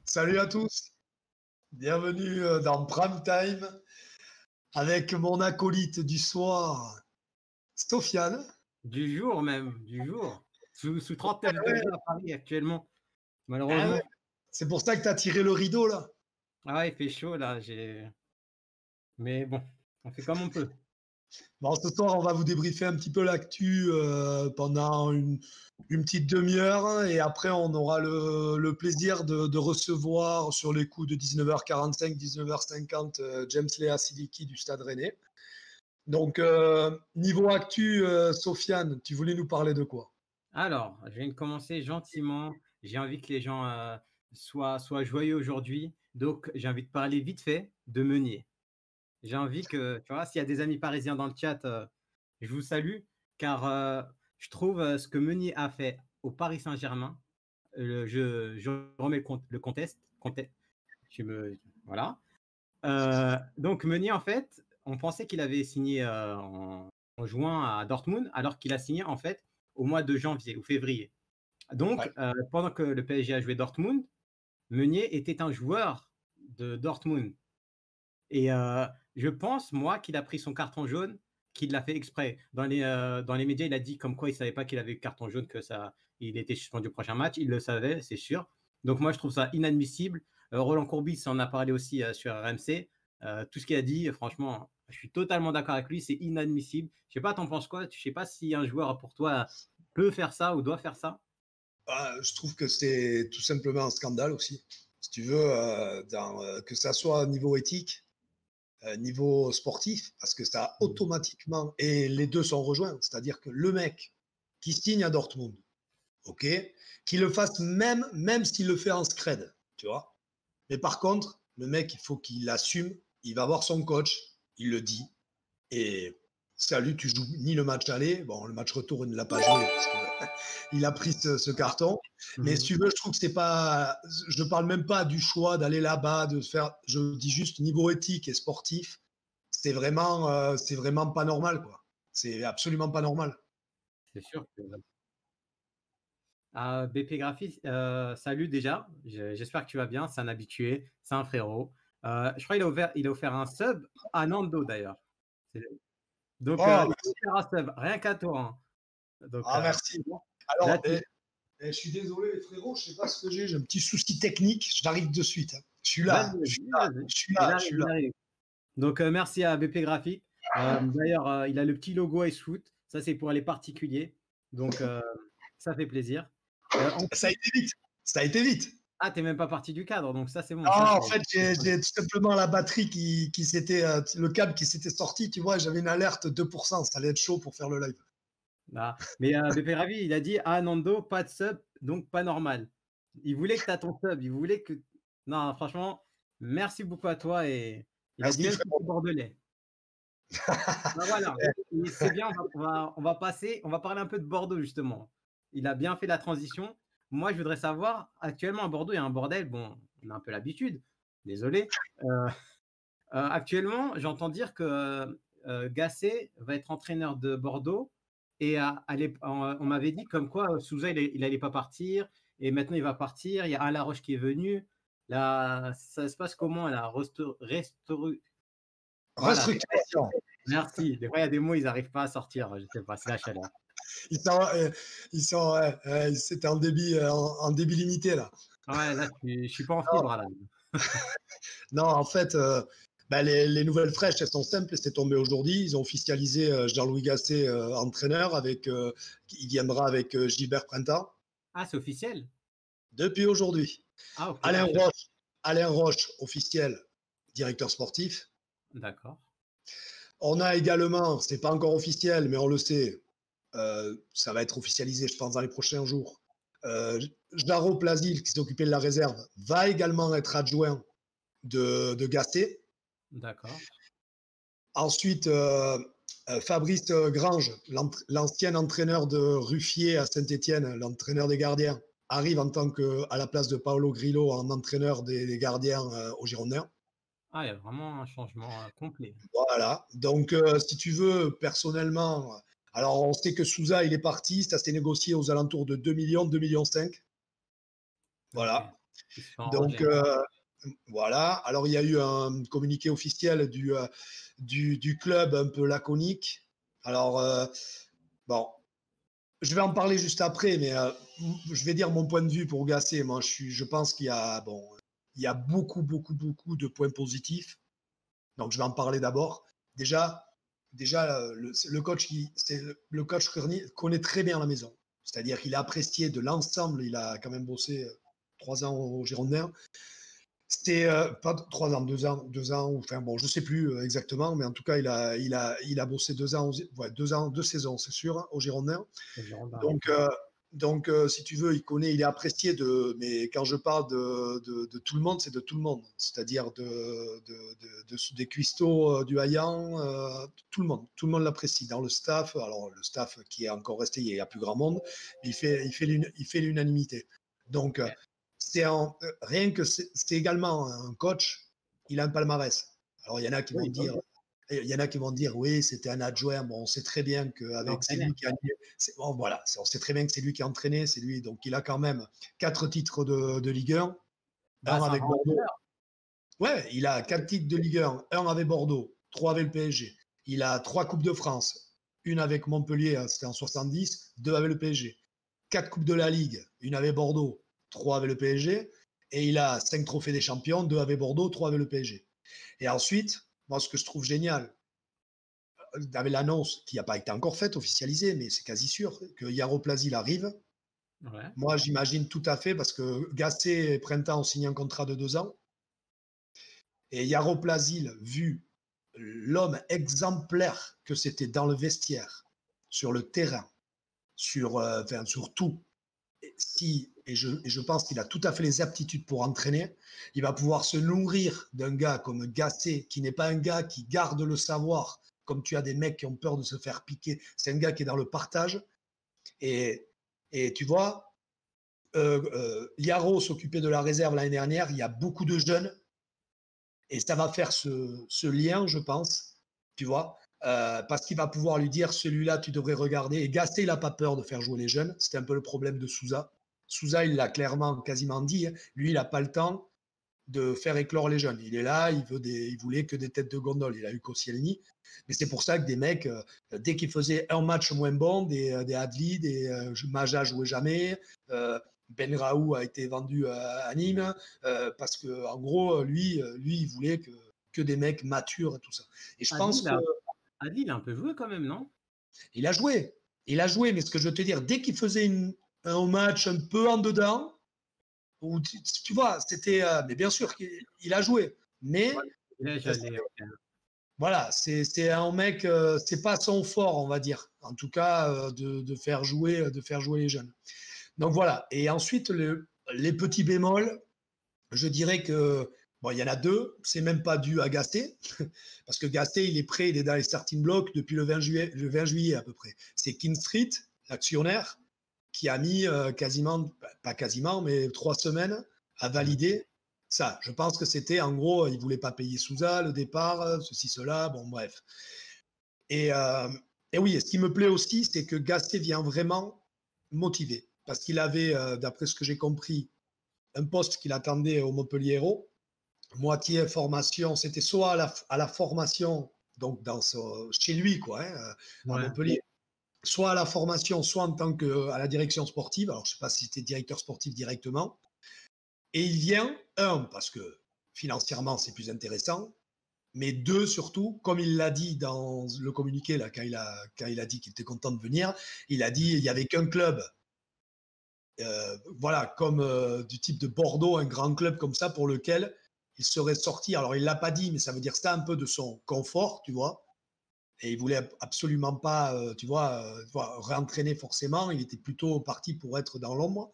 Salut à tous, bienvenue dans Prime Time avec mon acolyte du soir, Sofiane. Du jour même, du jour. Sous 39 Ouais. degrés à Paris actuellement, Ah malheureusement. ouais, c'est pour ça que tu as tiré le rideau là. Ah ouais, il fait chaud là, mais bon, on fait comme on peut. Bon, ce soir, on va vous débriefer un petit peu l'actu pendant une petite demi-heure et après, on aura le plaisir de recevoir sur les coups de 19h45, 19h50 James Lea Siliki du Stade Rennais. Donc, niveau actu, Sofiane, tu voulais nous parler de quoi? Alors, je viens de commencer gentiment. J'ai envie que les gens soient joyeux aujourd'hui. Donc, j'ai envie de parler vite fait de Meunier. J'ai envie que, tu vois, s'il y a des amis parisiens dans le chat, je vous salue, car je trouve ce que Meunier a fait au Paris Saint-Germain, je remets le contexte, voilà. Donc Meunier, en fait, on pensait qu'il avait signé en juin à Dortmund, alors qu'il a signé en fait au mois de janvier ou février. Donc, pendant que le PSG a joué Dortmund, Meunier était un joueur de Dortmund. Et je pense, moi, qu'il a pris son carton jaune, qu'il l'a fait exprès. Dans les médias, il a dit comme quoi il ne savait pas qu'il avait eu carton jaune, il était suspendu au prochain match. Il le savait, c'est sûr. Donc moi, je trouve ça inadmissible. Roland Courbis en a parlé aussi sur RMC. Tout ce qu'il a dit, franchement, je suis totalement d'accord avec lui. C'est inadmissible. Je sais pas, t'en penses quoi? Je sais pas si un joueur pour toi peut faire ça ou doit faire ça. Je trouve que c'est tout simplement un scandale aussi. Si tu veux, que ça soit au niveau éthique, niveau sportif, parce que ça automatiquement, et les deux sont rejoints, c'est-à-dire que le mec qui signe à Dortmund, ok, qu'il le fasse même s'il le fait en scred, tu vois. Mais par contre, le mec, il faut qu'il assume, il va voir son coach, il le dit, et salut, tu joues ni le match aller, bon, le match retour, il ne l'a pas joué, parce qu'il a pris ce carton. Mais si tu veux, je trouve que c'est pas, je ne parle même pas du choix d'aller là-bas, de faire, je dis juste niveau éthique et sportif, c'est vraiment pas normal, quoi. C'est absolument pas normal. C'est sûr que BP Graphie, salut déjà. J'espère que tu vas bien. C'est un habitué, c'est un frérot. Je crois qu'il a offert un sub à Nando d'ailleurs. Donc, il a offert un sub, rien qu'à toi. Hein. Donc, Merci. Alors, je suis désolé, les frérots, je sais pas ce que j'ai un petit souci technique, j'arrive de suite. Hein. Je suis là. Donc, merci à BP Graphique. D'ailleurs, il a le petit logo icefoot. Ça, c'est pour les particuliers. Donc, ça fait plaisir. Ça a été vite. Ah, t'es même pas parti du cadre, donc ça, c'est bon. Non, en fait, j'ai tout simplement la batterie qui s'était, le câble qui s'était sorti, tu vois, j'avais une alerte 2%, ça allait être chaud pour faire le live. Ah, mais BP Ravi, il a dit Nando, pas de sub, donc pas normal. Il voulait que tu aies ton sub, il voulait que. Non, franchement, merci beaucoup à toi et il a dit même que tu es bordelais. Voilà, c'est bien, on va parler un peu de Bordeaux justement. Il a bien fait la transition. Moi, je voudrais savoir, actuellement à Bordeaux, il y a un bordel. Bon, on a un peu l'habitude, désolé. Actuellement, j'entends dire que Gasset va être entraîneur de Bordeaux. Et on m'avait dit comme quoi Souza, il n'allait pas partir. Et maintenant, il va partir. Il y a Alain Laroche qui est venu. Là, ça se passe comment la restructuration. Merci. Des fois, il y a des mots, ils n'arrivent pas à sortir. Je ne sais pas, c'est la chaleur. C'était en débit limité, là. Ouais, là, je ne suis pas en fibre. Là. Non, en fait, les nouvelles fraîches, elles sont simples. C'est tombé aujourd'hui. Ils ont officialisé Jean-Louis Gasset entraîneur. Il viendra avec Gilbert Printemps. Ah, c'est officiel? Depuis aujourd'hui. Ah, ok. Alain Roche, officiel, directeur sportif. D'accord. On a également, ce n'est pas encore officiel, mais on le sait, ça va être officialisé, je pense, dans les prochains jours. Jaro Plasil, qui s'est occupé de la réserve, va également être adjoint de Gasset. D'accord. Ensuite, Fabrice Grange, l'ancien entraîneur de Ruffier à Saint-Étienne, l'entraîneur des gardiens, arrive à la place de Paolo Grillo en entraîneur des gardiens aux Girondins. Ah, il y a vraiment un changement complet. Voilà. Donc, si tu veux, personnellement, alors on sait que Souza, il est parti. Ça s'est négocié aux alentours de 2 millions, 2,5 millions. Voilà. Okay. Ils se sont Donc, arrangés. voilà. Alors, il y a eu un communiqué officiel du club un peu laconique. Alors, bon, je vais en parler juste après, mais je vais dire mon point de vue pour Gasset. Moi, je pense qu'il y a, bon, il y a beaucoup, beaucoup, beaucoup de points positifs. Donc, je vais en parler d'abord. Déjà, le coach, le coach connaît très bien la maison. C'est-à-dire qu'il a apprécié de l'ensemble. Il a quand même bossé 3 ans au Girondins. C'était pas 3 ans, 2 ans, enfin bon, je sais plus exactement, mais en tout cas, il a bossé 2 ans, ouais, 2 ans, 2 saisons, c'est sûr, hein, au Girondins. Aux Girondins, ouais. Donc, si tu veux, il est apprécié mais quand je parle de tout le monde, c'est de tout le monde, c'est-à-dire des cuistots du Hayan, tout le monde l'apprécie dans le staff. Alors, le staff qui est encore resté, il n'y a plus grand monde, mais il fait l'unanimité. Donc, Ok. rien que c'est également un coach, il a un palmarès. Alors, il y en a qui vont Oui, bah dire, oui. il y en a qui vont dire, oui, c'était un adjoint. Bon, on sait très bien qu'avec c'est L'entraîneur. lui qui a bon, voilà, on sait très bien que c'est lui qui a entraîné, c'est lui. Donc, il a quand même 4 titres de Ligue 1, Bah, un c'est un avec grand Bordeaux. entraîneur. Ouais, il a 4 titres de Ligue 1 avec Bordeaux, 3 avec le PSG. Il a 3 Coupes de France, une avec Montpellier, c'était en 70, 2 avec le PSG. 4 Coupes de la Ligue, une avec Bordeaux, 3 avec le PSG. Et il a 5 trophées des champions, 2 avec Bordeaux, 3 avec le PSG. Et ensuite, moi, ce que je trouve génial, avec l'annonce qui n'a pas été encore faite, officialisée, mais c'est quasi sûr, que Yaroplasil arrive. Ouais. Moi, j'imagine tout à fait, parce que Gasset et Printemps ont signé un contrat de 2 ans. Et Yaroplasil, vu l'homme exemplaire que c'était dans le vestiaire, sur le terrain, sur tout, et je pense qu'il a tout à fait les aptitudes pour entraîner, il va pouvoir se nourrir d'un gars comme Gasset, qui n'est pas un gars qui garde le savoir, comme tu as des mecs qui ont peur de se faire piquer. C'est un gars qui est dans le partage. Et, et tu vois, Yaro s'occupait de la réserve l'année dernière. Il y a beaucoup de jeunes. Et ça va faire ce lien, je pense, tu vois, parce qu'il va pouvoir lui dire, celui-là, tu devrais regarder. Et Gasset, il n'a pas peur de faire jouer les jeunes. C'était un peu le problème de Souza. Souza, il l'a clairement, quasiment dit. Hein. Lui, il n'a pas le temps de faire éclore les jeunes. Il est là, il voulait que des têtes de gondole. Il a eu Koscielny. Mais c'est pour ça que des mecs, dès qu'ils faisaient un match moins bon, des Adli, Maja jouait jamais, Benraou a été vendu à Nîmes, parce que en gros, lui, il voulait que des mecs matures et tout ça. Et je Adli, pense que il a un peu joué quand même, non? il a joué. Il a joué, mais ce que je veux te dire, dès qu'il faisait un match un peu en dedans, où tu vois, c'était. Mais bien sûr qu'il a joué. Mais Ouais. Là, j'allais. voilà, c'est un mec, c'est pas son fort, on va dire. En tout cas, de faire jouer les jeunes. Donc voilà. Et ensuite, les petits bémols, je dirais que bon, il y en a deux. C'est même pas dû à Gasset, parce que Gasset, il est prêt, il est dans les starting blocks depuis le 20 juillet à peu près. C'est King Street, l'actionnaire, qui a mis quasiment, pas quasiment, mais 3 semaines à valider ça. Je pense que c'était, en gros, il ne voulait pas payer Souza, le départ, ceci, cela, bon, bref. Et, euh, et oui, et ce qui me plaît aussi, c'est que Gasset vient vraiment motivé, parce qu'il avait, d'après ce que j'ai compris, un poste qu'il attendait au Montpellier Hérault, moitié formation, c'était soit à la formation, donc chez lui, quoi, hein, à Ouais. Montpellier, soit à la formation, soit en tant qu'à la direction sportive. Alors, je ne sais pas si c'était directeur sportif directement. Et il vient, parce que financièrement, c'est plus intéressant, mais deux, surtout, comme il l'a dit dans le communiqué, là, quand il a dit qu'il était content de venir, il a dit qu'il n'y avait qu'un club, voilà, comme du type de Bordeaux, un grand club comme ça, pour lequel il serait sorti. Alors, il ne l'a pas dit, mais ça veut dire que c'était un peu de son confort, tu vois. Et il voulait absolument pas, tu vois, réentraîner forcément. Il était plutôt parti pour être dans l'ombre.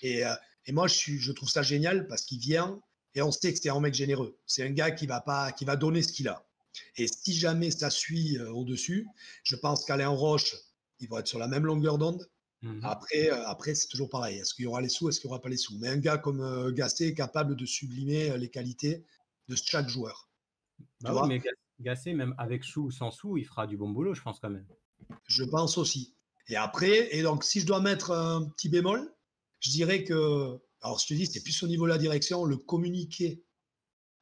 Et, euh, et moi, je trouve ça génial parce qu'il vient et on sait que c'est un mec généreux. C'est un gars qui va donner ce qu'il a. Et si jamais ça suit au-dessus, je pense qu'Alain Roche, il va être sur la même longueur d'onde. Mhm. Après, c'est toujours pareil. Est-ce qu'il y aura les sous, est-ce qu'il n'y aura pas les sous? Mais un gars comme Gasset est capable de sublimer les qualités de chaque joueur. Tu Bah oui, vois, mais Gasset, même avec sous ou sans sous, il fera du bon boulot, je pense quand même. je pense aussi. Et après, et donc si je dois mettre un petit bémol, je dirais que Alors, je te dis, c'est plus au niveau de la direction, le communiqué,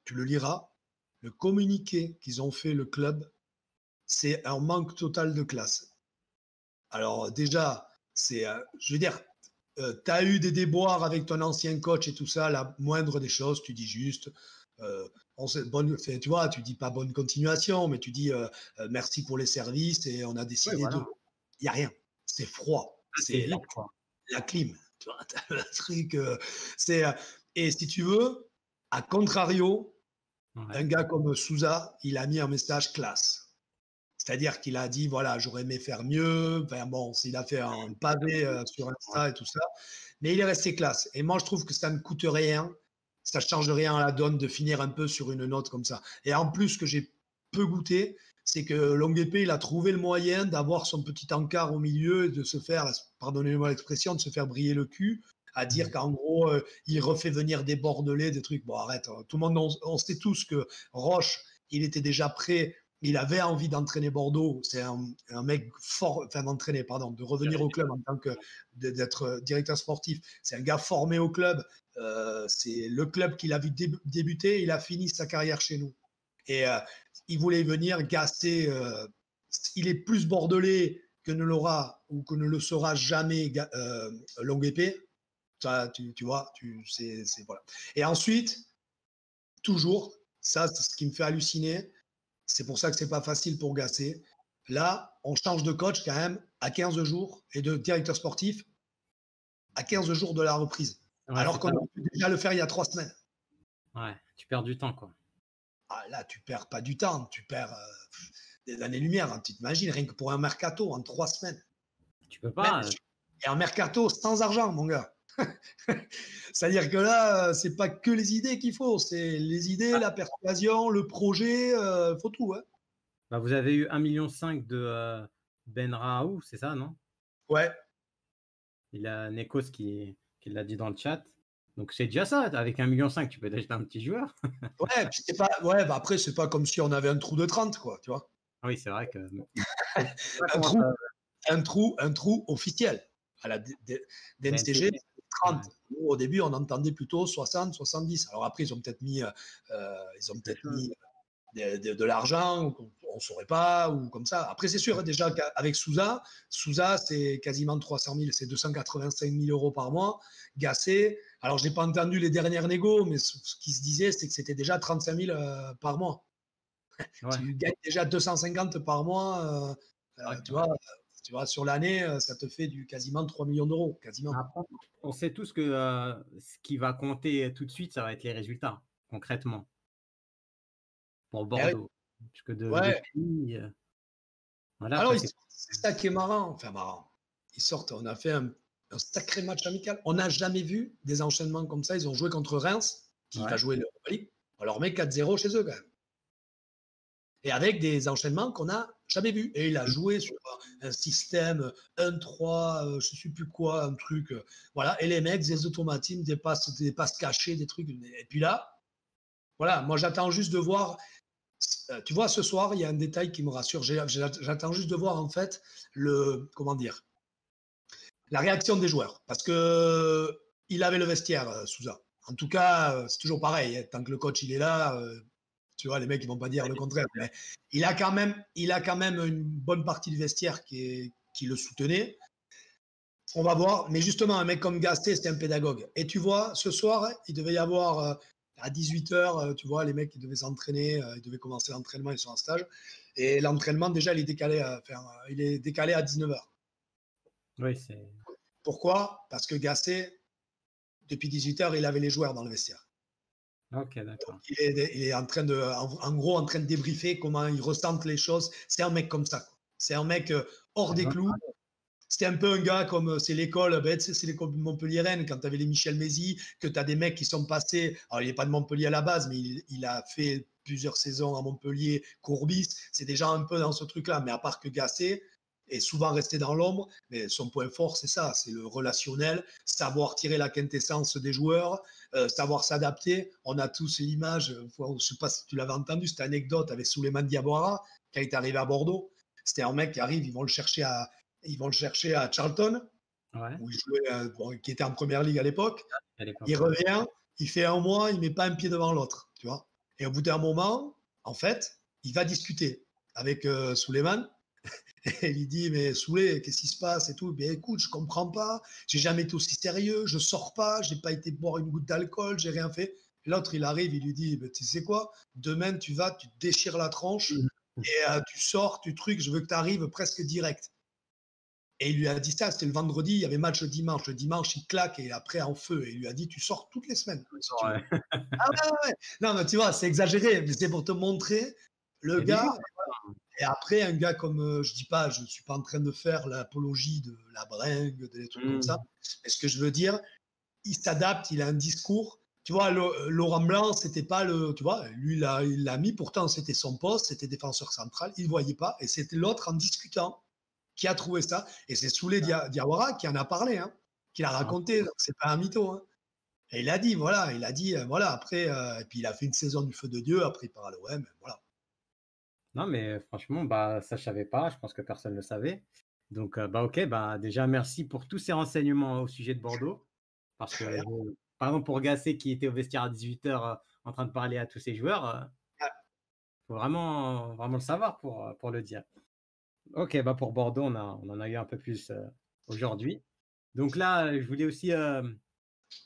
tu le liras, le communiqué qu'ils ont fait, le club, c'est un manque total de classe. Alors, déjà, je veux dire, tu as eu des déboires avec ton ancien coach et tout ça, la moindre des choses, tu dis juste, tu vois, tu dis pas bonne continuation, mais tu dis merci pour les services et on a Oui, décidé de. voilà. Il n'y a rien, c'est froid, Ah, c'est c'est vide, quoi. la clim, tu vois, le truc, c'est, et si tu veux, à contrario, Ouais. un gars comme Souza, il a mis un message classe. C'est-à-dire qu'il a dit, voilà, j'aurais aimé faire mieux. Enfin bon, il a fait un pavé sur Ouais. Insta et tout ça. Mais il est resté classe. Et moi, je trouve que ça ne coûte rien. Ça ne change rien à la donne de finir un peu sur une note comme ça. Et en plus, ce que j'ai peu goûté, c'est que Longuepé, il a trouvé le moyen d'avoir son petit encart au milieu et de se faire, pardonnez-moi l'expression, de se faire briller le cul, à dire Mhm. qu'en gros, il refait venir des Bordelais, des trucs. Bon, arrête, tout le monde, on sait tous que Roche, il était déjà prêt, il avait envie d'entraîner Bordeaux. C'est un mec fort, enfin d'entraîner, pardon, de revenir au club en tant que d'être directeur sportif. C'est un gars formé au club. C'est le club qu'il a vu débuter. Il a fini sa carrière chez nous. Et il voulait venir gasser. Il est plus bordelais que ne l'aura ou que ne le sera jamais Longue Épée. Ça, tu vois, voilà. Et ensuite, toujours, ça, c'est ce qui me fait halluciner. C'est pour ça que c'est pas facile pour Gasset. Là, on change de coach quand même à 15 jours et de directeur sportif à 15 jours de la reprise. Ouais, Alors c'est qu'on pas. aurait pu déjà le faire il y a 3 semaines. Ouais, tu perds du temps, quoi. Ah, là, tu perds pas du temps, tu perds des années-lumière. Hein. Tu t'imagines, rien que pour un mercato en 3 semaines. Tu peux Même, pas. et un mercato sans argent, mon gars. C'est-à-dire que là, c'est pas que les idées qu'il faut, c'est les idées, la persuasion, le projet, faut tout. Hein. Bah, vous avez eu 1,5 million de Ben Raou, c'est ça, non? Ouais, Il a Nekos qui l'a dit dans le chat. Donc c'est déjà ça. Avec 1,5 million, tu peux acheter un petit joueur. ouais, puis c'est pas, ouais, bah après, c'est pas comme si on avait un trou de 30, quoi, tu vois. Ah oui, c'est vrai que. Je sais pas Un comment trou, ça. un trou officiel. À la DNCG, BNTG. 30. Ouais, Nous, au début, on entendait plutôt 60, 70. Alors après, ils ont peut-être mis, quelque chose. de l'argent, on ne saurait pas, ou comme ça. Après, c'est sûr, déjà qu'avec Souza, c'est quasiment 300 000, c'est 285 000 euros par mois. Gasset, alors je n'ai pas entendu les dernières négos, mais ce qui se disait, c'est que c'était déjà 35 000 par mois. Ouais, Tu gagnes déjà 250 par mois, c'est vrai que. tu vois, sur l'année, ça te fait du quasiment 3 millions d'euros, quasiment. Après, on sait tous que ce qui va compter tout de suite, ça va être les résultats, concrètement, pour Eh oui, Bordeaux. Parce que ouais. depuis, voilà, Alors, après, c'est. c'est ça qui est marrant. Enfin, marrant. Ils sortent, on a fait un sacré match amical. On n'a jamais vu des enchaînements comme ça. Ils ont joué contre Reims, qui va Ouais. jouer l'Europa League. On leur met 4-0 chez eux, quand même. Et avec des enchaînements qu'on n'a jamais vus. Et il a joué sur un système 1-3, je ne sais plus quoi, un truc. Voilà. Et les mecs, des automatismes, des passes cachées, des trucs. Et puis là, voilà, moi j'attends juste de voir. Tu vois, ce soir, il y a un détail qui me rassure. J'attends juste de voir, en fait, comment dire, la réaction des joueurs. Parce que il avait le vestiaire, Souza. En tout cas, c'est toujours pareil. Hein, tant que le coach il est là, tu vois, les mecs ils vont pas dire le contraire. Mais il a quand même une bonne partie du vestiaire qui le soutenait. On va voir. Mais justement, un mec comme Gasté, c'était un pédagogue. Et tu vois, ce soir, il devait y avoir à 18h, tu vois, les mecs, ils devaient s'entraîner, ils devaient commencer l'entraînement, ils sont en stage. Et l'entraînement, déjà, il est décalé à 19h. Oui, c'est. Pourquoi? Parce que Gasset, depuis 18h, il avait les joueurs dans le vestiaire. Ok, Donc, d'accord. il est en gros, en train de débriefer comment il ressente les choses. C'est un mec comme ça. Quoi. C'est un mec hors des clous. C'était un peu un gars comme c'est l'école, c'est l'école montpelliéraine, quand tu avais les Michel Mézy, que tu as des mecs qui sont passés. Alors, il n'est pas de Montpellier à la base, mais il a fait plusieurs saisons à Montpellier, Courbis. C'est déjà un peu dans ce truc-là. Mais à part que Gasset est souvent resté dans l'ombre, mais son point fort, c'est ça c'est le relationnel, savoir tirer la quintessence des joueurs, savoir s'adapter. On a tous l'image, je ne sais pas si tu l'avais entendu, cette anecdote avec Souleymane Diawara, quand il est arrivé à Bordeaux. C'était un mec qui arrive, ils vont le chercher à Charlton. Ouais, où il jouait, qui était en première ligue à l'époque. à l'époque, Il ouais. revient, il fait un mois, il met pas un pied devant l'autre, tu vois. Et au bout d'un moment, en fait, il va discuter avec Souleymane. Et il dit, mais Souley, qu'est-ce qui se passe et tout. Ben écoute, je comprends pas, j'ai jamais été aussi sérieux, je sors pas, j'ai pas été boire une goutte d'alcool, j'ai rien fait. L'autre, il arrive, il lui dit, ben, tu sais quoi, demain tu vas, tu te déchires la tronche Mhm. et tu sors, tu trucs, je veux que tu arrives presque direct. Et il lui a dit ça, c'était le vendredi, il y avait match le dimanche. Le dimanche, il claque et après en feu. Et il lui a dit, tu sors toutes les semaines, si tu veux. Ouais. Ah ouais, ouais, ouais. Non, mais tu vois, c'est exagéré, mais c'est pour te montrer le Il y a des gars. joueurs. Et après, un gars comme, je dis pas, je suis pas en train de faire l'apologie de la bringue, des trucs comme ça. Mhm. Mais ce que je veux dire, il s'adapte, il a un discours. Tu vois, Laurent Blanc, c'était pas le. Tu vois, lui, il l'a mis, pourtant, c'était son poste, c'était défenseur central, il ne voyait pas. Et c'était l'autre en discutant qui a trouvé ça. Et c'est Souley Diawara qui en a parlé, hein, qui l'a Ah, raconté. Donc, c'est pas un mytho. Hein. Et il a dit, voilà, voilà, après, et puis il a fait une saison du feu de Dieu, après il part à l'OM, voilà. non, mais franchement, bah, ça, je savais pas. Je pense que personne ne le savait. Donc, bah, ok, bah, déjà, merci pour tous ces renseignements au sujet de Bordeaux. Parce que, par exemple, pour Gasset qui était au vestiaire à 18h en train de parler à tous ses joueurs, faut vraiment, vraiment le savoir pour le dire. Ok, bah, pour Bordeaux, on en a eu un peu plus aujourd'hui. Donc là, je voulais aussi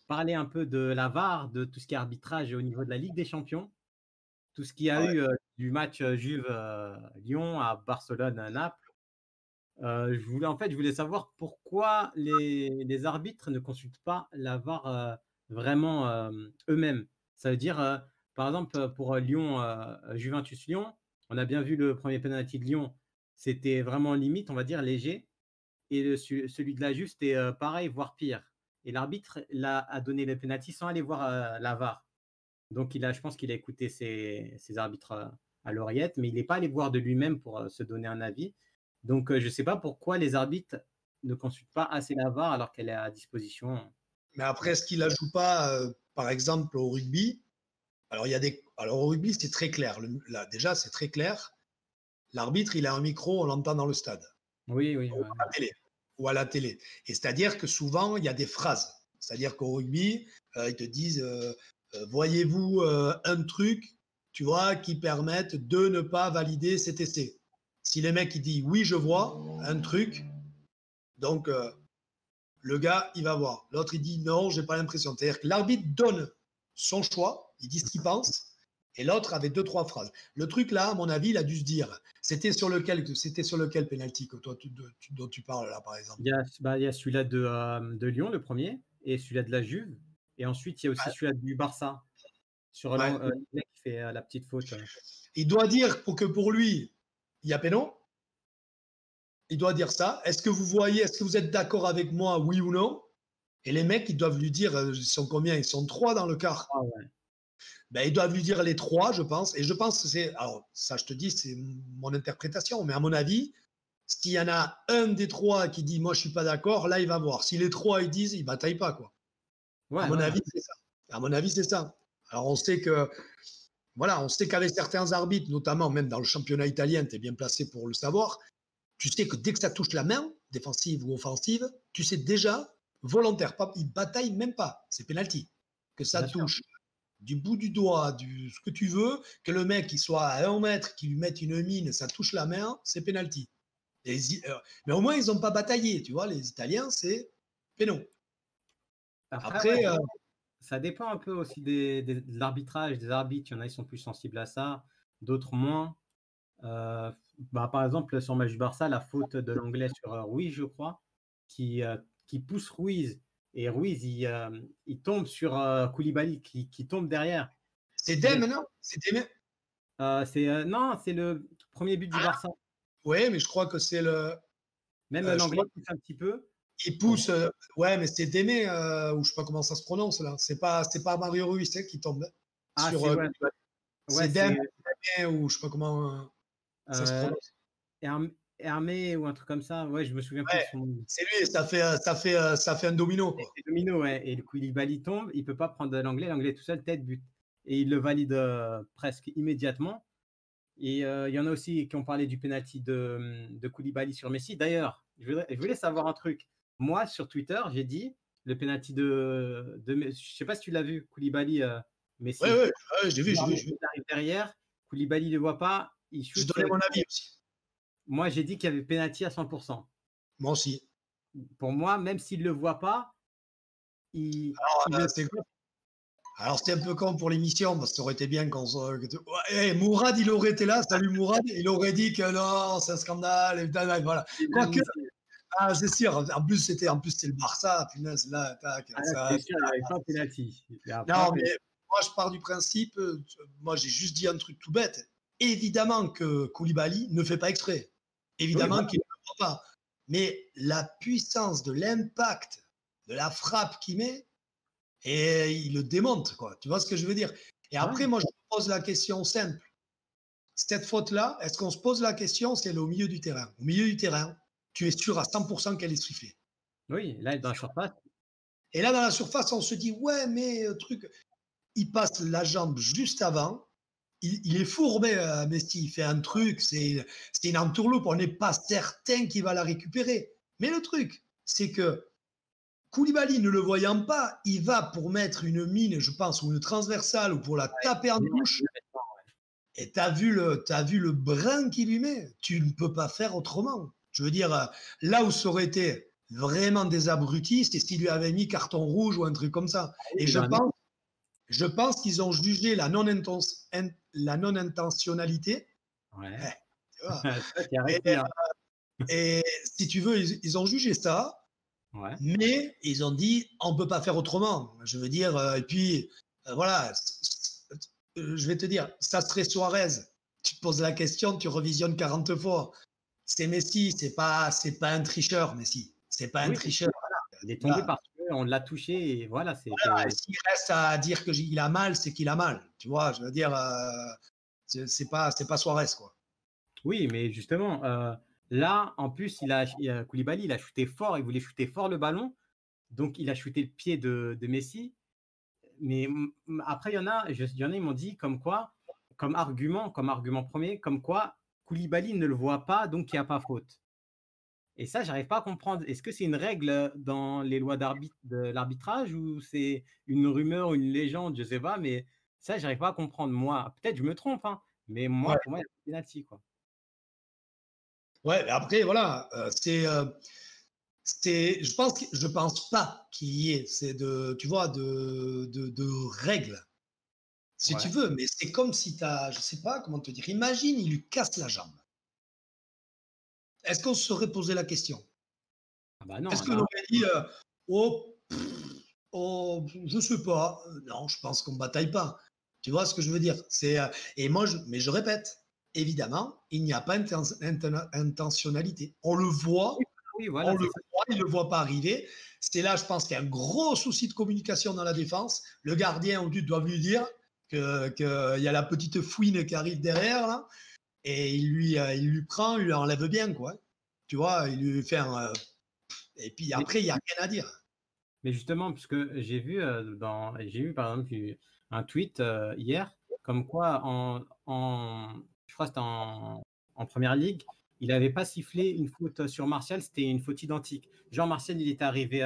parler un peu de la VAR, de tout ce qui est arbitrage au niveau de la Ligue des Champions. Tout ce qu'il y a Ah ouais. eu du match Juve Lyon à Barcelone Naples. Je voulais savoir pourquoi les arbitres ne consultent pas la VAR vraiment eux-mêmes. Ça veut dire, par exemple, pour Lyon, Juventus Lyon, on a bien vu le premier penalty de Lyon, c'était vraiment limite, on va dire léger, et celui de la Juve, c'était pareil, voire pire. Et l'arbitre a donné le penalty sans aller voir la VAR. Donc je pense qu'il a écouté ses arbitres à l'oreillette, mais il n'est pas allé voir de lui-même pour se donner un avis. Donc je ne sais pas pourquoi les arbitres ne consultent pas assez la VAR alors qu'elle est à disposition. Mais après, ce qu'il la joue pas, par exemple, au rugby, alors, alors au rugby, c'est très clair. Là, déjà, c'est très clair. L'arbitre, il a un micro, on l'entend dans le stade, Oui, oui, ou ouais. à la télé. Ou à la télé. Et c'est-à-dire que souvent, il y a des phrases. C'est-à-dire qu'au rugby, ils te disent voyez-vous un truc, tu vois, qui permette de ne pas valider cet essai. Si les mecs, il dit oui, je vois un truc, donc le gars, il va voir. L'autre, il dit non, j'ai pas l'impression. C'est-à-dire que l'arbitre donne son choix, il dit ce qu'il pense, et l'autre avait deux, trois phrases. Le truc là, à mon avis, il a dû se dire, c'était sur lequel penalty que toi, dont tu parles là, par exemple. Il y a celui-là de Lyon, le premier, et celui-là de la Juve. Et ensuite, il y a aussi Ouais, celui-là du Barça, sur ouais. l'anglais qui fait la petite faute. Il doit dire pour lui, il y a péno. Il doit dire ça. Est-ce que vous voyez, est-ce que vous êtes d'accord avec moi, oui ou non? Et les mecs, ils doivent lui dire, ils sont combien? Ils sont trois dans le quart. Ah ouais. Ben, ils doivent lui dire les trois, je pense. Et je pense que c'est, alors ça, je te dis, c'est mon interprétation, mais à mon avis, s'il y en a un des trois qui dit, moi, je suis pas d'accord, là, il va voir. Si les trois, ils disent, il bataille pas, quoi. À Ouais, mon ouais. avis, c'est ça. À mon avis, c'est ça. Alors, on sait que, voilà, on sait qu'avec certains arbitres, notamment même dans le championnat italien, tu es bien placé pour le savoir, tu sais que dès que ça touche la main, défensive ou offensive, tu sais déjà, volontaire, pas, il bataille même pas, c'est penalty. Que ça Bien sûr. touche du bout du doigt, ce que tu veux, que le mec il soit à 1 mètre, qu'il lui mette une mine, ça touche la main, c'est penalty. Mais au moins ils n'ont pas bataillé, tu vois, les Italiens, c'est péno. Après, ouais, Après, ça dépend un peu aussi de l'arbitrage, des arbitres. Il y en a, ils sont plus sensibles à ça, d'autres moins. Euh, Bah, par exemple, sur le match du Barça, la faute de l'anglais sur Ruiz, je crois, qui pousse Ruiz. Et Ruiz, il tombe sur Koulibaly, qui tombe derrière. c'est Il Dem, laisse non? C'est Dem. non, c'est le premier but du Ah, Barça. ouais, mais je crois que c'est le. Même Je crois l'anglais pousse un petit peu. qu'il On pousse. Ouais, mais c'est Démé, ou je sais pas comment ça se prononce là. C'est pas Mario Ruiz qui tombe Ah, sur. c'est ouais, ouais, C'est Dem, c'est ou je sais pas comment ça se euh, prononce. Hermé ou un truc comme ça. Ouais, je me souviens plus de Ouais, son nom. c'est lui, ça fait un domino, quoi. Et domino, ouais. Et le Koulibaly tombe, il peut pas prendre l'anglais. L'anglais tout seul, tête, but. Et il le valide presque immédiatement. Et il y en a aussi qui ont parlé du penalty de Koulibaly sur Messi. D'ailleurs, je voulais savoir un truc. moi, sur Twitter, j'ai dit le penalty je sais pas si tu l'as vu, Koulibaly, Ouais, Messi. ouais, ouais, j'ai vu, j'ai vu, Messi j'ai vu. arrive derrière, Koulibaly ne le voit pas, il J'ai shoot sur donné le mon pied. avis aussi. Moi, j'ai dit qu'il y avait penalty à 100. Moi aussi. Pour moi, même s'il ne le voit pas, il le C'est Alors, c'était un peu con pour l'émission, parce que ça aurait été bien qu'on soit. Ouais, Mourad, il aurait été là, salut Mourad, il aurait dit que non, c'est un scandale, et voilà. Quoique, c'est sûr, en plus, c'était le Barça, punaise, là, tac, Ah là, ça. c'est sûr, il n'y avait pas penalty. Il y a pas Non, penalty. mais moi, je pars du principe, moi, j'ai juste dit un truc tout bête. Évidemment que Koulibaly ne fait pas exprès. Oui, Évidemment voilà. qu'il ne le voit pas. Mais la puissance de l'impact de la frappe qu'il met, et il le démonte, quoi. Tu vois ce que je veux dire? Et Ouais. après, moi, je me pose la question simple. Cette faute-là, est-ce qu'on se pose la question si elle est au milieu du terrain? Au milieu du terrain, tu es sûr à 100% qu'elle est sifflée. Oui, là, dans la surface. Et là, dans la surface, on se dit, ouais, mais truc, il passe la jambe juste avant. Il est fourbé, Messi. Il fait un truc, c'est une entourloupe. On n'est pas certain qu'il va la récupérer. Mais le truc, c'est que Koulibaly, ne le voyant pas, il va pour mettre une mine, je pense, ou une transversale, ou pour la taper en touche. Et t'as vu le brin qu'il lui met. Tu ne peux pas faire autrement. Je veux dire, là où ça aurait été vraiment des abrutis, c'est s'il lui avait mis carton rouge ou un truc comme ça. Et Oui, là, je pense qu'ils ont jugé la non-intentionnalité. ouais. Eh, tu vois. Toi, tu es Et, arrêté, hein. et si tu veux, ils ont jugé ça, Ouais. mais ils ont dit on ne peut pas faire autrement. Je veux dire, et puis, voilà, je vais te dire, ça serait Suarez. Tu te poses la question, tu revisionnes 40 fois. C'est Messi, c'est pas un tricheur, Messi. C'est pas un Oui, tricheur. il est tombé Voilà. parce qu'on l'a touché et voilà, Voilà. c'était. S'il reste à dire qu'il a mal, c'est qu'il a mal. Tu vois, je veux dire, c'est pas Suarez, quoi. Oui, mais justement, là, en plus, Koulibaly, il a shooté fort, il voulait shooter fort le ballon, donc il a shooté le pied de Messi. Mais après, il y en a, ils m'ont dit comme quoi, comme argument premier, comme quoi Koulibaly ne le voit pas, donc il n'y a pas faute. Et ça, j'arrive pas à comprendre. Est-ce que c'est une règle dans les lois de l'arbitrage ou c'est une rumeur, une légende, je sais pas, mais ça, j'arrive pas à comprendre. Moi, peut-être je me trompe, hein, mais Ouais, moi, pour moi, il y a penalty, quoi. ouais, mais après, voilà, je pense pas qu'il y ait, tu vois, de règles, si tu Ouais. veux, mais c'est comme si tu as, je sais pas comment te dire, imagine, il lui casse la jambe. Est-ce qu'on se serait posé la question? Ah bah Est-ce non, qu'on là, aurait dit, oh, oh, je sais pas, non, je pense qu'on bataille pas. Tu vois ce que je veux dire? Et moi, mais je répète, évidemment, il n'y a pas intentionnalité. On le voit, oui, oui, voilà, c'est ça. il ne le voit pas arriver. C'est là, je pense qu'il y a un gros souci de communication dans la défense. Le gardien au but doit lui dire qu'il y a la petite fouine qui arrive derrière, là, et il lui prend, il lui enlève bien, quoi. Tu vois, il lui fait un. Et puis Mais après, il n'y a rien à dire. mais justement, puisque j'ai vu par exemple un tweet hier, comme quoi je crois que c'était en première ligue, il n'avait pas sifflé une faute sur Martial, c'était une faute identique. Genre Martial, il était arrivé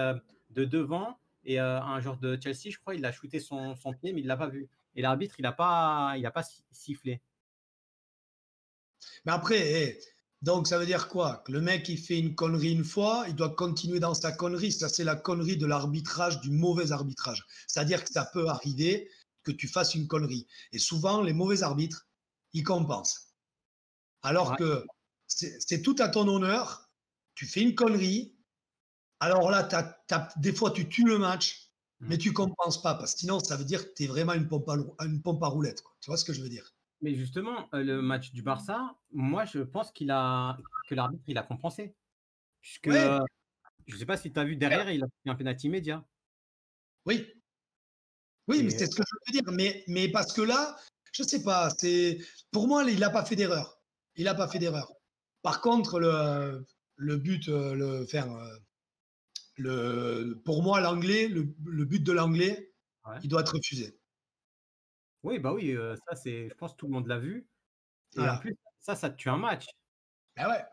de devant et un joueur de Chelsea, je crois, il a shooté son pied, mais il l'a pas vu. Et l'arbitre, il a pas sifflé. Mais après, donc ça veut dire quoi? Que le mec, il fait une connerie une fois, il doit continuer dans sa connerie. Ça, c'est la connerie de l'arbitrage, du mauvais arbitrage. C'est-à-dire que ça peut arriver que tu fasses une connerie. Et souvent, les mauvais arbitres, ils compensent. Alors Ouais. que c'est tout à ton honneur, tu fais une connerie, alors là, des fois, tu tues le match, Mm. mais tu compenses pas, parce que sinon, ça veut dire que tu es vraiment une pompe à roulettes, quoi. Tu vois ce que je veux dire? Mais justement, le match du Barça, moi, je pense que l'arbitre, il a compensé. Puisque Ouais, je ne sais pas si tu as vu derrière, il a pris un penalty immédiat. oui, oui, mais Et c'est ce que je veux dire. Mais parce que là, je sais pas, pour moi, il n'a pas fait d'erreur. Il n'a pas fait d'erreur. Par contre, le but, pour moi, le but de l'anglais, ouais. il doit être refusé. Oui, bah oui, ça c'est je pense que tout le monde l'a vu et en Voilà. plus ça te tue un match Ben ouais.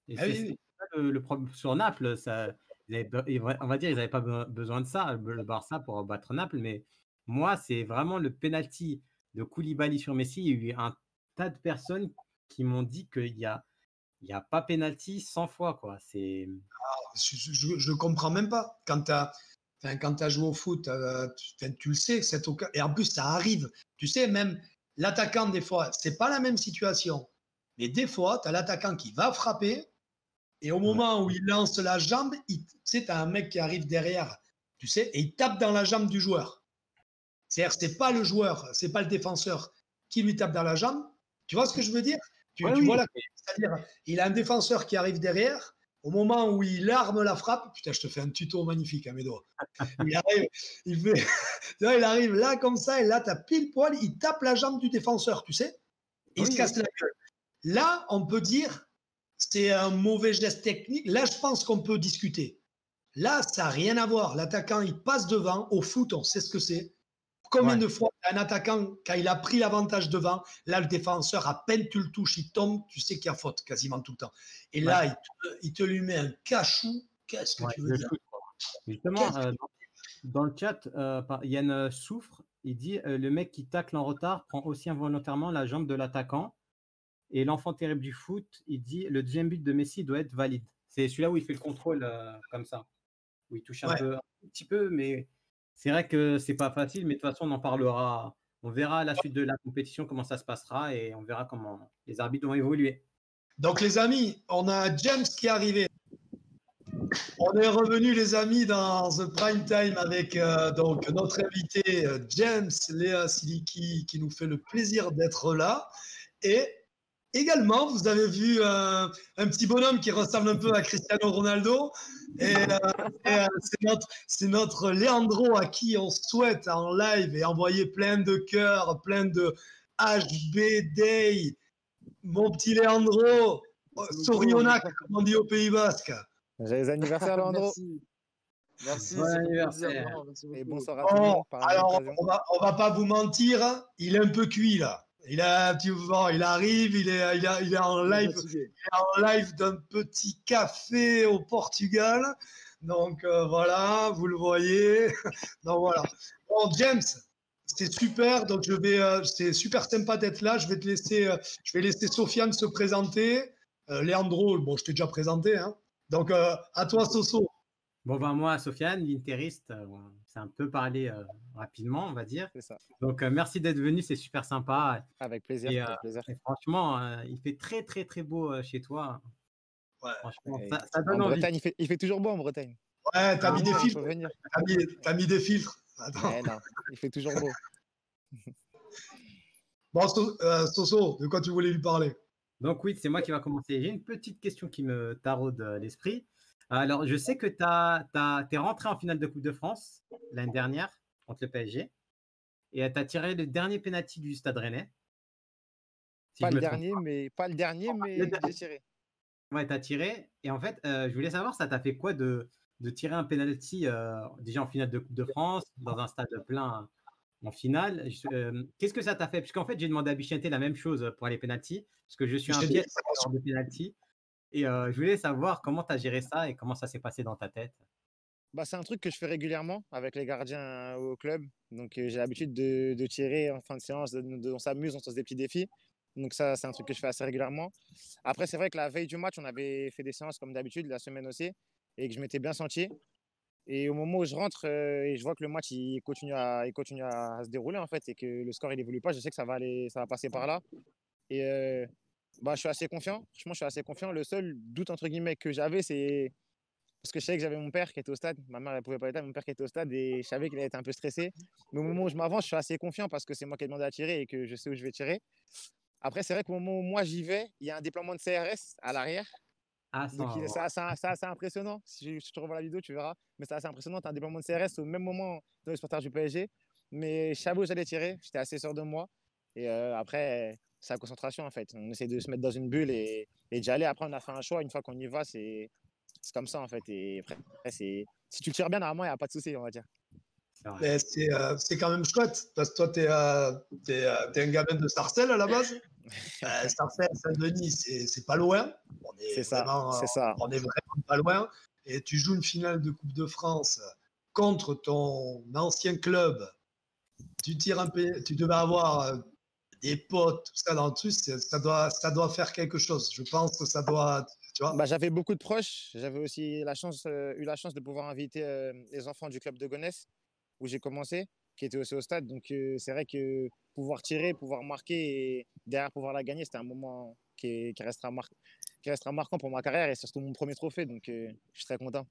et Ben c'est oui, ça oui. le problème sur Naples, ça on va dire ils n'avaient pas besoin de ça, le Barça, pour battre Naples. Mais moi, c'est vraiment le penalty de Koulibaly sur Messi. Il y a eu un tas de personnes qui m'ont dit il y a pas penalty 100 fois, quoi. C'est Je ne comprends même pas. Quand tu as joué au foot, tu le sais, et en plus, ça arrive. Tu sais, même l'attaquant, des fois, c'est pas la même situation. Mais des fois, tu as l'attaquant qui va frapper, et au moment où il lance la jambe, tu sais, tu as un mec qui arrive derrière, tu sais, et il tape dans la jambe du joueur. C'est-à-dire, c'est pas le joueur, c'est pas le défenseur qui lui tape dans la jambe. Tu vois ce que je veux dire? Tu vois là, c'est-à-dire, il a un défenseur qui arrive derrière. Au moment où il arme la frappe, putain, je te fais un tuto magnifique à mes doigts. Il arrive, il arrive là comme ça, et là, tu as pile poil, il tape la jambe du défenseur, tu sais, et il se casse la gueule. Là, on peut dire, c'est un mauvais geste technique. Là, je pense qu'on peut discuter. Là, ça n'a rien à voir. L'attaquant, il passe devant. Au foot, on sait ce que c'est. Combien de fois un attaquant, quand il a pris l'avantage devant, là, le défenseur, à peine tu le touches, il tombe, tu sais qu'il y a faute quasiment tout le temps. Et là, il te lui met un cachou. Qu'est-ce que tu veux dire? Justement, dans le chat, Yann Souffre, il dit le mec qui tacle en retard prend aussi involontairement la jambe de l'attaquant. Et l'enfant terrible du foot, il dit le deuxième but de Messi doit être valide. C'est celui-là où il fait le contrôle comme ça, où il touche un petit peu, mais c'est vrai que c'est pas facile. Mais de toute façon, on en parlera. On verra à la suite de la compétition comment ça se passera et on verra comment les arbitres vont évoluer. Donc les amis, on a James qui est arrivé. On est revenu les amis dans The Prime Time avec donc notre invité James Léa Siliki qui nous fait le plaisir d'être là. Et également, vous avez vu un petit bonhomme qui ressemble un peu à Cristiano Ronaldo. Et c'est notre Leandro à qui on souhaite en live et envoyer plein de cœurs, plein de HB Day. Mon petit Leandro, Sorionac, comme on dit au Pays Basque. Joyeux anniversaire, Leandro. Merci. Bon anniversaire. Et bonsoir à tout le monde. Alors, on va pas vous mentir, il est un peu cuit là. Il arrive, il est en live d'un petit café au Portugal. Donc voilà, vous le voyez. Donc voilà. Bon, James, c'est super. Donc c'est super sympa d'être là. Je vais laisser Sofiane se présenter. Leandro, bon, je t'ai déjà présenté, hein. Donc à toi, Soso. Bon, ben moi, Sofiane, l'interiste, c'est un peu parlé rapidement, on va dire. C'est ça. Donc, merci d'être venu, c'est super sympa. Avec plaisir. Et franchement, il fait très, très, très beau chez toi. Ouais. Franchement, ça donne en envie. Bretagne, il fait toujours beau en Bretagne. Ouais, t'as mis des filtres. T'as mis des filtres. Attends. Ouais, non, il fait toujours beau. Bon, Soso, de quoi tu voulais lui parler? Donc oui, c'est moi qui va commencer. J'ai une petite question qui me taraude l'esprit. Alors, je sais que tu es rentré en finale de Coupe de France l'année dernière contre le PSG et tu as tiré le dernier penalty du Stade Rennais. Pas le dernier, mais j'ai tiré. Ouais, tu as tiré. Et en fait, je voulais savoir, ça t'a fait quoi de tirer un penalty déjà en finale de Coupe de France, dans un stade plein en finale. Qu'est-ce que ça t'a fait? Puisqu'en fait, j'ai demandé à Bichente la même chose pour les penalties, parce que je suis un pièce de penalty. Et je voulais savoir comment tu as géré ça et comment ça s'est passé dans ta tête. Bah, c'est un truc que je fais régulièrement avec les gardiens au club. Donc, j'ai l'habitude de tirer en fin de séance, on s'amuse, on se lance des petits défis. Donc, ça, c'est un truc que je fais assez régulièrement. Après, c'est vrai que la veille du match, on avait fait des séances comme d'habitude, la semaine aussi, et que je m'étais bien senti. Et au moment où je rentre et je vois que le match il continue à se dérouler en fait et que le score il évolue pas, je sais que ça va passer par là. Et bah, je suis assez confiant. Franchement, je suis assez confiant. Le seul doute entre guillemets que j'avais, c'est parce que je savais que j'avais mon père qui était au stade. Ma mère elle pouvait pas être là, mon père qui était au stade et je savais qu'il allait être un peu stressé. Mais au moment où je m'avance, je suis assez confiant parce que c'est moi qui ai demandé à tirer et que je sais où je vais tirer. Après, c'est vrai qu'au moment où moi j'y vais, il y a un déploiement de CRS à l'arrière. Donc, c'est assez impressionnant. Si tu revois la vidéo, tu verras. Mais c'est assez impressionnant. Tu as un déploiement de CRS au même moment dans les supporters du PSG. Mais Chabot, j'allais tirer. J'étais assez sûr de moi. Et après, c'est la concentration en fait. On essaie de se mettre dans une bulle et d'y aller. Après, on a fait un choix. Une fois qu'on y va, c'est comme ça en fait. Et après, si tu le tires bien, normalement, il n'y a pas de souci, on va dire. C'est quand même chouette parce que toi, tu es un gamin de Sarcelles à la base. Sarcelles, Saint-Denis, c'est pas loin. On est vraiment pas loin. et tu joues une finale de Coupe de France contre ton ancien club, tu devais avoir des potes, tout ça dans le truc, ça doit faire quelque chose. Je pense que ça doit, tu vois. Bah, j'avais beaucoup de proches. J'avais aussi eu la chance de pouvoir inviter les enfants du club de Gonesse, où j'ai commencé, qui étaient aussi au stade. Donc, c'est vrai que pouvoir tirer, pouvoir marquer et derrière pouvoir la gagner, c'était un moment qui restera marquant pour ma carrière et surtout mon premier trophée. Donc, je suis très content.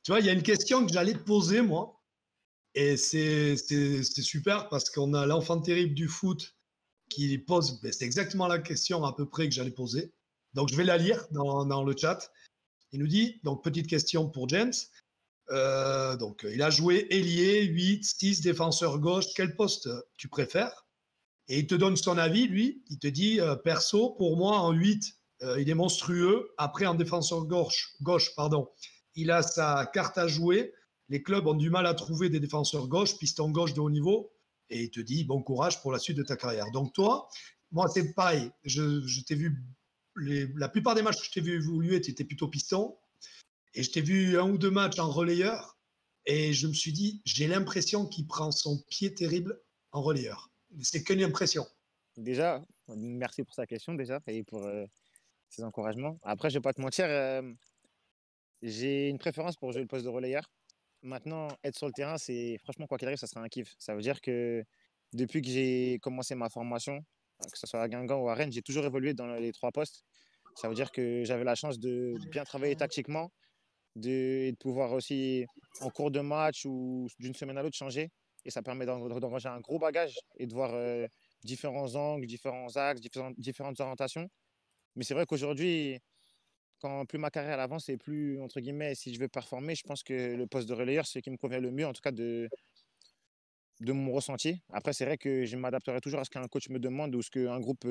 Tu vois, il y a une question que j'allais te poser, moi, et c'est super parce qu'on a l'enfant terrible du foot qui pose, ben, c'est exactement la question à peu près que j'allais poser. Donc, je vais la lire dans le chat. Il nous dit, donc, petite question pour James. Donc, il a joué ailier, 8, 6, défenseur gauche. Quel poste tu préfères? Et il te donne son avis, lui. Il te dit, perso, pour moi, en 8, il est monstrueux. Après, en défenseur gauche, pardon, il a sa carte à jouer. Les clubs ont du mal à trouver des défenseurs gauche, piston gauche de haut niveau. Et il te dit, bon courage pour la suite de ta carrière. Donc, toi, moi, c'est pareil. Je t'ai vu, la plupart des matchs que je t'ai vu évoluer, tu étais plutôt piston. Et je t'ai vu 1 ou 2 matchs en relayeur. Et je me suis dit, j'ai l'impression qu'il prend son pied terrible en relayeur. C'est qu'une impression. Déjà, merci pour sa question déjà et pour ses encouragements. Après, je vais pas te mentir, j'ai une préférence pour jouer le poste de relayeur. Maintenant, être sur le terrain, c'est franchement, quoi qu'il arrive, ça sera un kiff. Ça veut dire que depuis que j'ai commencé ma formation, que ce soit à Guingamp ou à Rennes, j'ai toujours évolué dans les 3 postes. Ça veut dire que j'avais la chance de bien travailler tactiquement, et de pouvoir aussi, en cours de match ou d'une semaine à l'autre, changer. Et ça permet d'engager un gros bagage et de voir différents angles, différents axes, différentes orientations. Mais c'est vrai qu'aujourd'hui, quand plus ma carrière avance et plus, entre guillemets, si je veux performer, je pense que le poste de relayeur, c'est ce qui me convient le mieux, en tout cas de mon ressenti. Après, c'est vrai que je m'adapterai toujours à ce qu'un coach me demande ou ce qu'un groupe,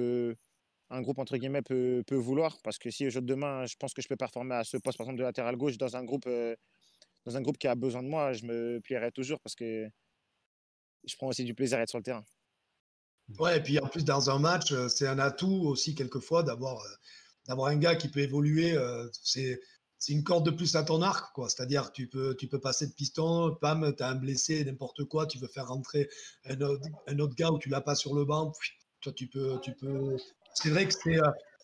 entre guillemets, peut vouloir. Parce que si au jeu de demain, je pense que je peux performer à ce poste, par exemple, de latéral gauche dans un groupe qui a besoin de moi, je me plierai toujours parce que je prends aussi du plaisir à être sur le terrain. Ouais, et puis en plus, dans un match, c'est un atout aussi, quelquefois, d'avoir un gars qui peut évoluer. C'est une corde de plus à ton arc, quoi. C'est-à-dire, tu peux passer de piston, pam, tu as un blessé, n'importe quoi, tu veux faire rentrer un autre gars où tu l'as pas sur le banc. Toi, tu peux. C'est vrai que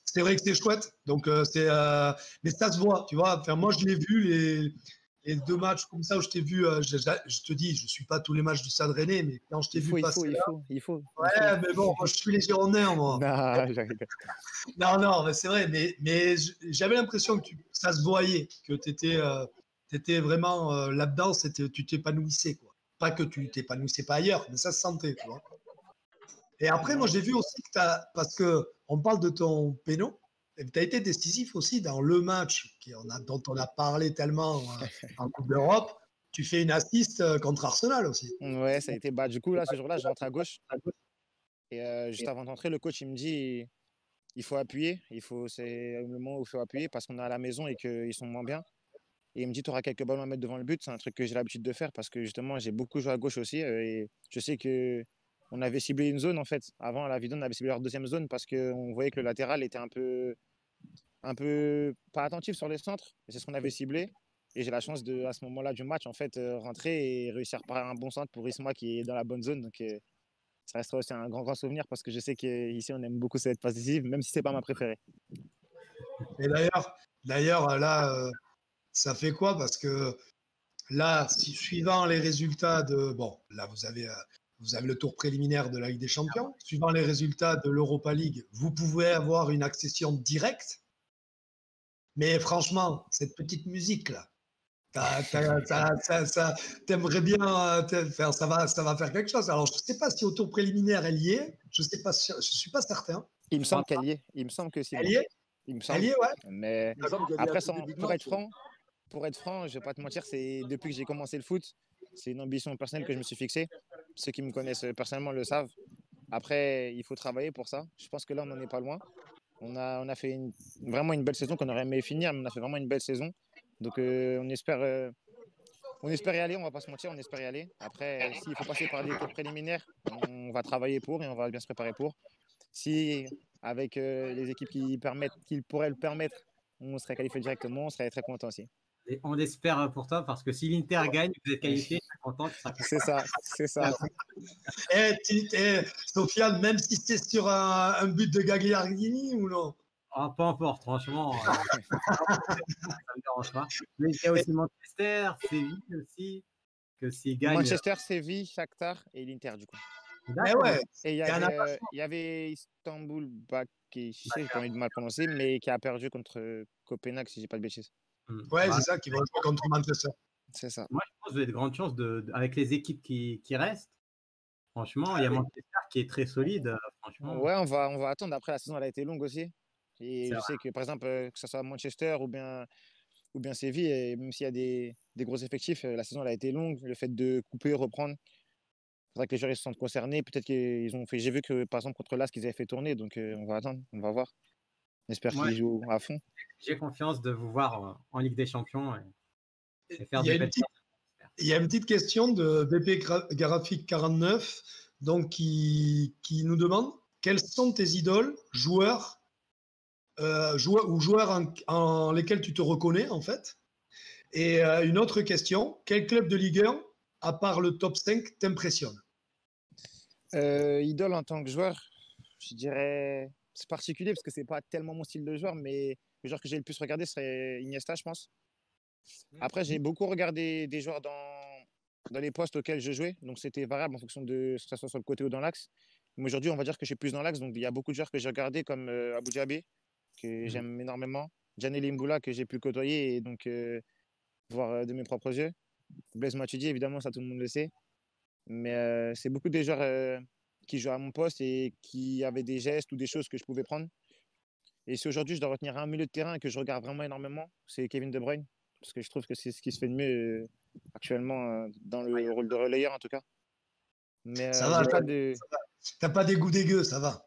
c'est vrai que c'est chouette. Donc, mais ça se voit, tu vois. Enfin, moi, je l'ai vu, les 2 matchs comme ça où je t'ai vu, je te dis, je suis pas tous les matchs du Stade Rennais, mais quand je t'ai vu passer là, ouais, mais bon, moi, je suis les Girondins, moi. Non, je rigole. Non, non, mais c'est vrai, mais j'avais l'impression que ça se voyait, que tu étais vraiment là-dedans, tu t'épanouissais, quoi. Pas que tu t'épanouissais pas ailleurs, mais ça se sentait, tu vois. Et après, moi, j'ai vu aussi que parce que on parle de ton péno, tu as été décisif aussi dans le match dont on a parlé tellement en Coupe d'Europe. Tu fais une assist contre Arsenal aussi. Ouais, ça a été. Bah, du coup, là, ce jour-là, je rentre à gauche. Et juste avant d'entrer, le coach, il me dit il faut appuyer. C'est le moment où il faut appuyer parce qu'on est à la maison et qu'ils sont moins bien. Et il me dit tu auras quelques ballons à mettre devant le but. C'est un truc que j'ai l'habitude de faire parce que justement, j'ai beaucoup joué à gauche aussi. Et je sais que on avait ciblé une zone en fait. Avant, à la vidéo, on avait ciblé leur deuxième zone parce qu'on voyait que le latéral était un peu pas attentif sur les centres. Et c'est ce qu'on avait ciblé. Et j'ai la chance à ce moment-là du match, en fait, rentrer et réussir par un bon centre pour Isma qui est dans la bonne zone. Donc, ça restera aussi un grand, grand souvenir parce que je sais qu'ici, on aime beaucoup cette passe décisive, même si c'est pas ma préférée. Et d'ailleurs, là, ça fait quoi? Parce que là, suivant les résultats bon, là, vous avez le tour préliminaire de la Ligue des Champions. Suivant les résultats de l'Europa League, vous pouvez avoir une accession directe. Mais franchement, cette petite musique-là, t'aimerais bien, faire, ça va faire quelque chose. Alors, je ne sais pas si au tour préliminaire, elle y est. Je ne suis pas certain. Il me semble qu'elle y est. Il me semble que si. Elle y est? Il me semble. Elle y est, ouais. Mais après, pour être franc, je vais pas te mentir, c'est depuis que j'ai commencé le foot, c'est une ambition personnelle que je me suis fixée. Ceux qui me connaissent personnellement le savent. Après, il faut travailler pour ça. Je pense que là, on n'en est pas loin. On a fait vraiment une belle saison qu'on aurait aimé finir, mais on a fait vraiment une belle saison. Donc, on espère y aller, on va pas se mentir, on espère y aller. Après, s'il faut passer par les tours préliminaires, on va travailler pour et on va bien se préparer pour. Si, avec les équipes qui pourraient le permettre, on serait qualifié directement, on serait très content aussi. Et on espère pour toi, parce que si l'Inter gagne, vous êtes qualifié, tu seras content, tu seras content. C'est ça, c'est ça. Sofiane, même si c'est sur un but de Gagliardini ou non? Ah, peu importe, franchement, ça me dérange pas. Mais il y a aussi Manchester, Séville aussi, que s'ils gagnent. Manchester, Séville, Shakhtar et l'Inter, du coup. Mais D'accord. ouais, Et il y il y en a avait, il y avait Istanbul Başakşehir, j'ai pas envie de mal prononcer, mais qui a perdu contre Copenhague, si j'ai pas de bêtises. ouais, Bah, c'est ça qui va jouer contre Manchester. C'est ça. moi, je pense que vous avez de grandes chances avec les équipes qui restent. Franchement, il y a Manchester qui est très solide. Franchement, Ouais, on va attendre. Après, la saison, elle a été longue aussi. Et c'est je vrai. sais que, par exemple, que ce soit Manchester ou bien Séville, et même s'il y a des gros effectifs, la saison, elle a été longue. Le fait de couper, reprendre, c'est vrai que les joueurs ils se sentent concernés. Peut-être qu'ils ont fait. J'ai vu que, par exemple, contre l'As, qu'ils avaient fait tourner. Donc, on va attendre. On va voir. J'espère Moi, qu'ils jouent à fond. j'ai confiance de vous voir en Ligue des Champions et faire Il y a de une belles petite, choses. il y a une petite question de BP Graphique 49 donc qui nous demande quels sont tes idoles, joueurs, joueurs en lesquels tu te reconnais en fait. Et une autre question, quel club de Ligue 1, à part le top 5, t'impressionne? Idole en tant que joueur, je dirais. C'est particulier parce que c'est pas tellement mon style de joueur, mais le joueur que j'ai le plus regardé serait Iniesta, je pense. Après, j'ai beaucoup regardé des joueurs dans les postes auxquels je jouais. Donc, c'était variable en fonction de que ça soit sur le côté ou dans l'axe. Mais aujourd'hui, on va dire que je suis plus dans l'axe. Donc, il y a beaucoup de joueurs que j'ai regardés comme Abou Diabé, que j'aime énormément. Gianni Mboula, que j'ai pu côtoyer et donc voir de mes propres yeux. Blaise Matuidi, évidemment, ça tout le monde le sait. Mais c'est beaucoup des joueurs qui jouent à mon poste et qui avaient des gestes ou des choses que je pouvais prendre. Et si aujourd'hui je dois retenir un milieu de terrain que je regarde vraiment énormément, c'est Kevin De Bruyne. Parce que je trouve que c'est ce qui se fait de mieux actuellement dans le rôle de relayeur en tout cas. Mais Ça va, j'ai pas de t'as pas des goûts dégueux, ça va.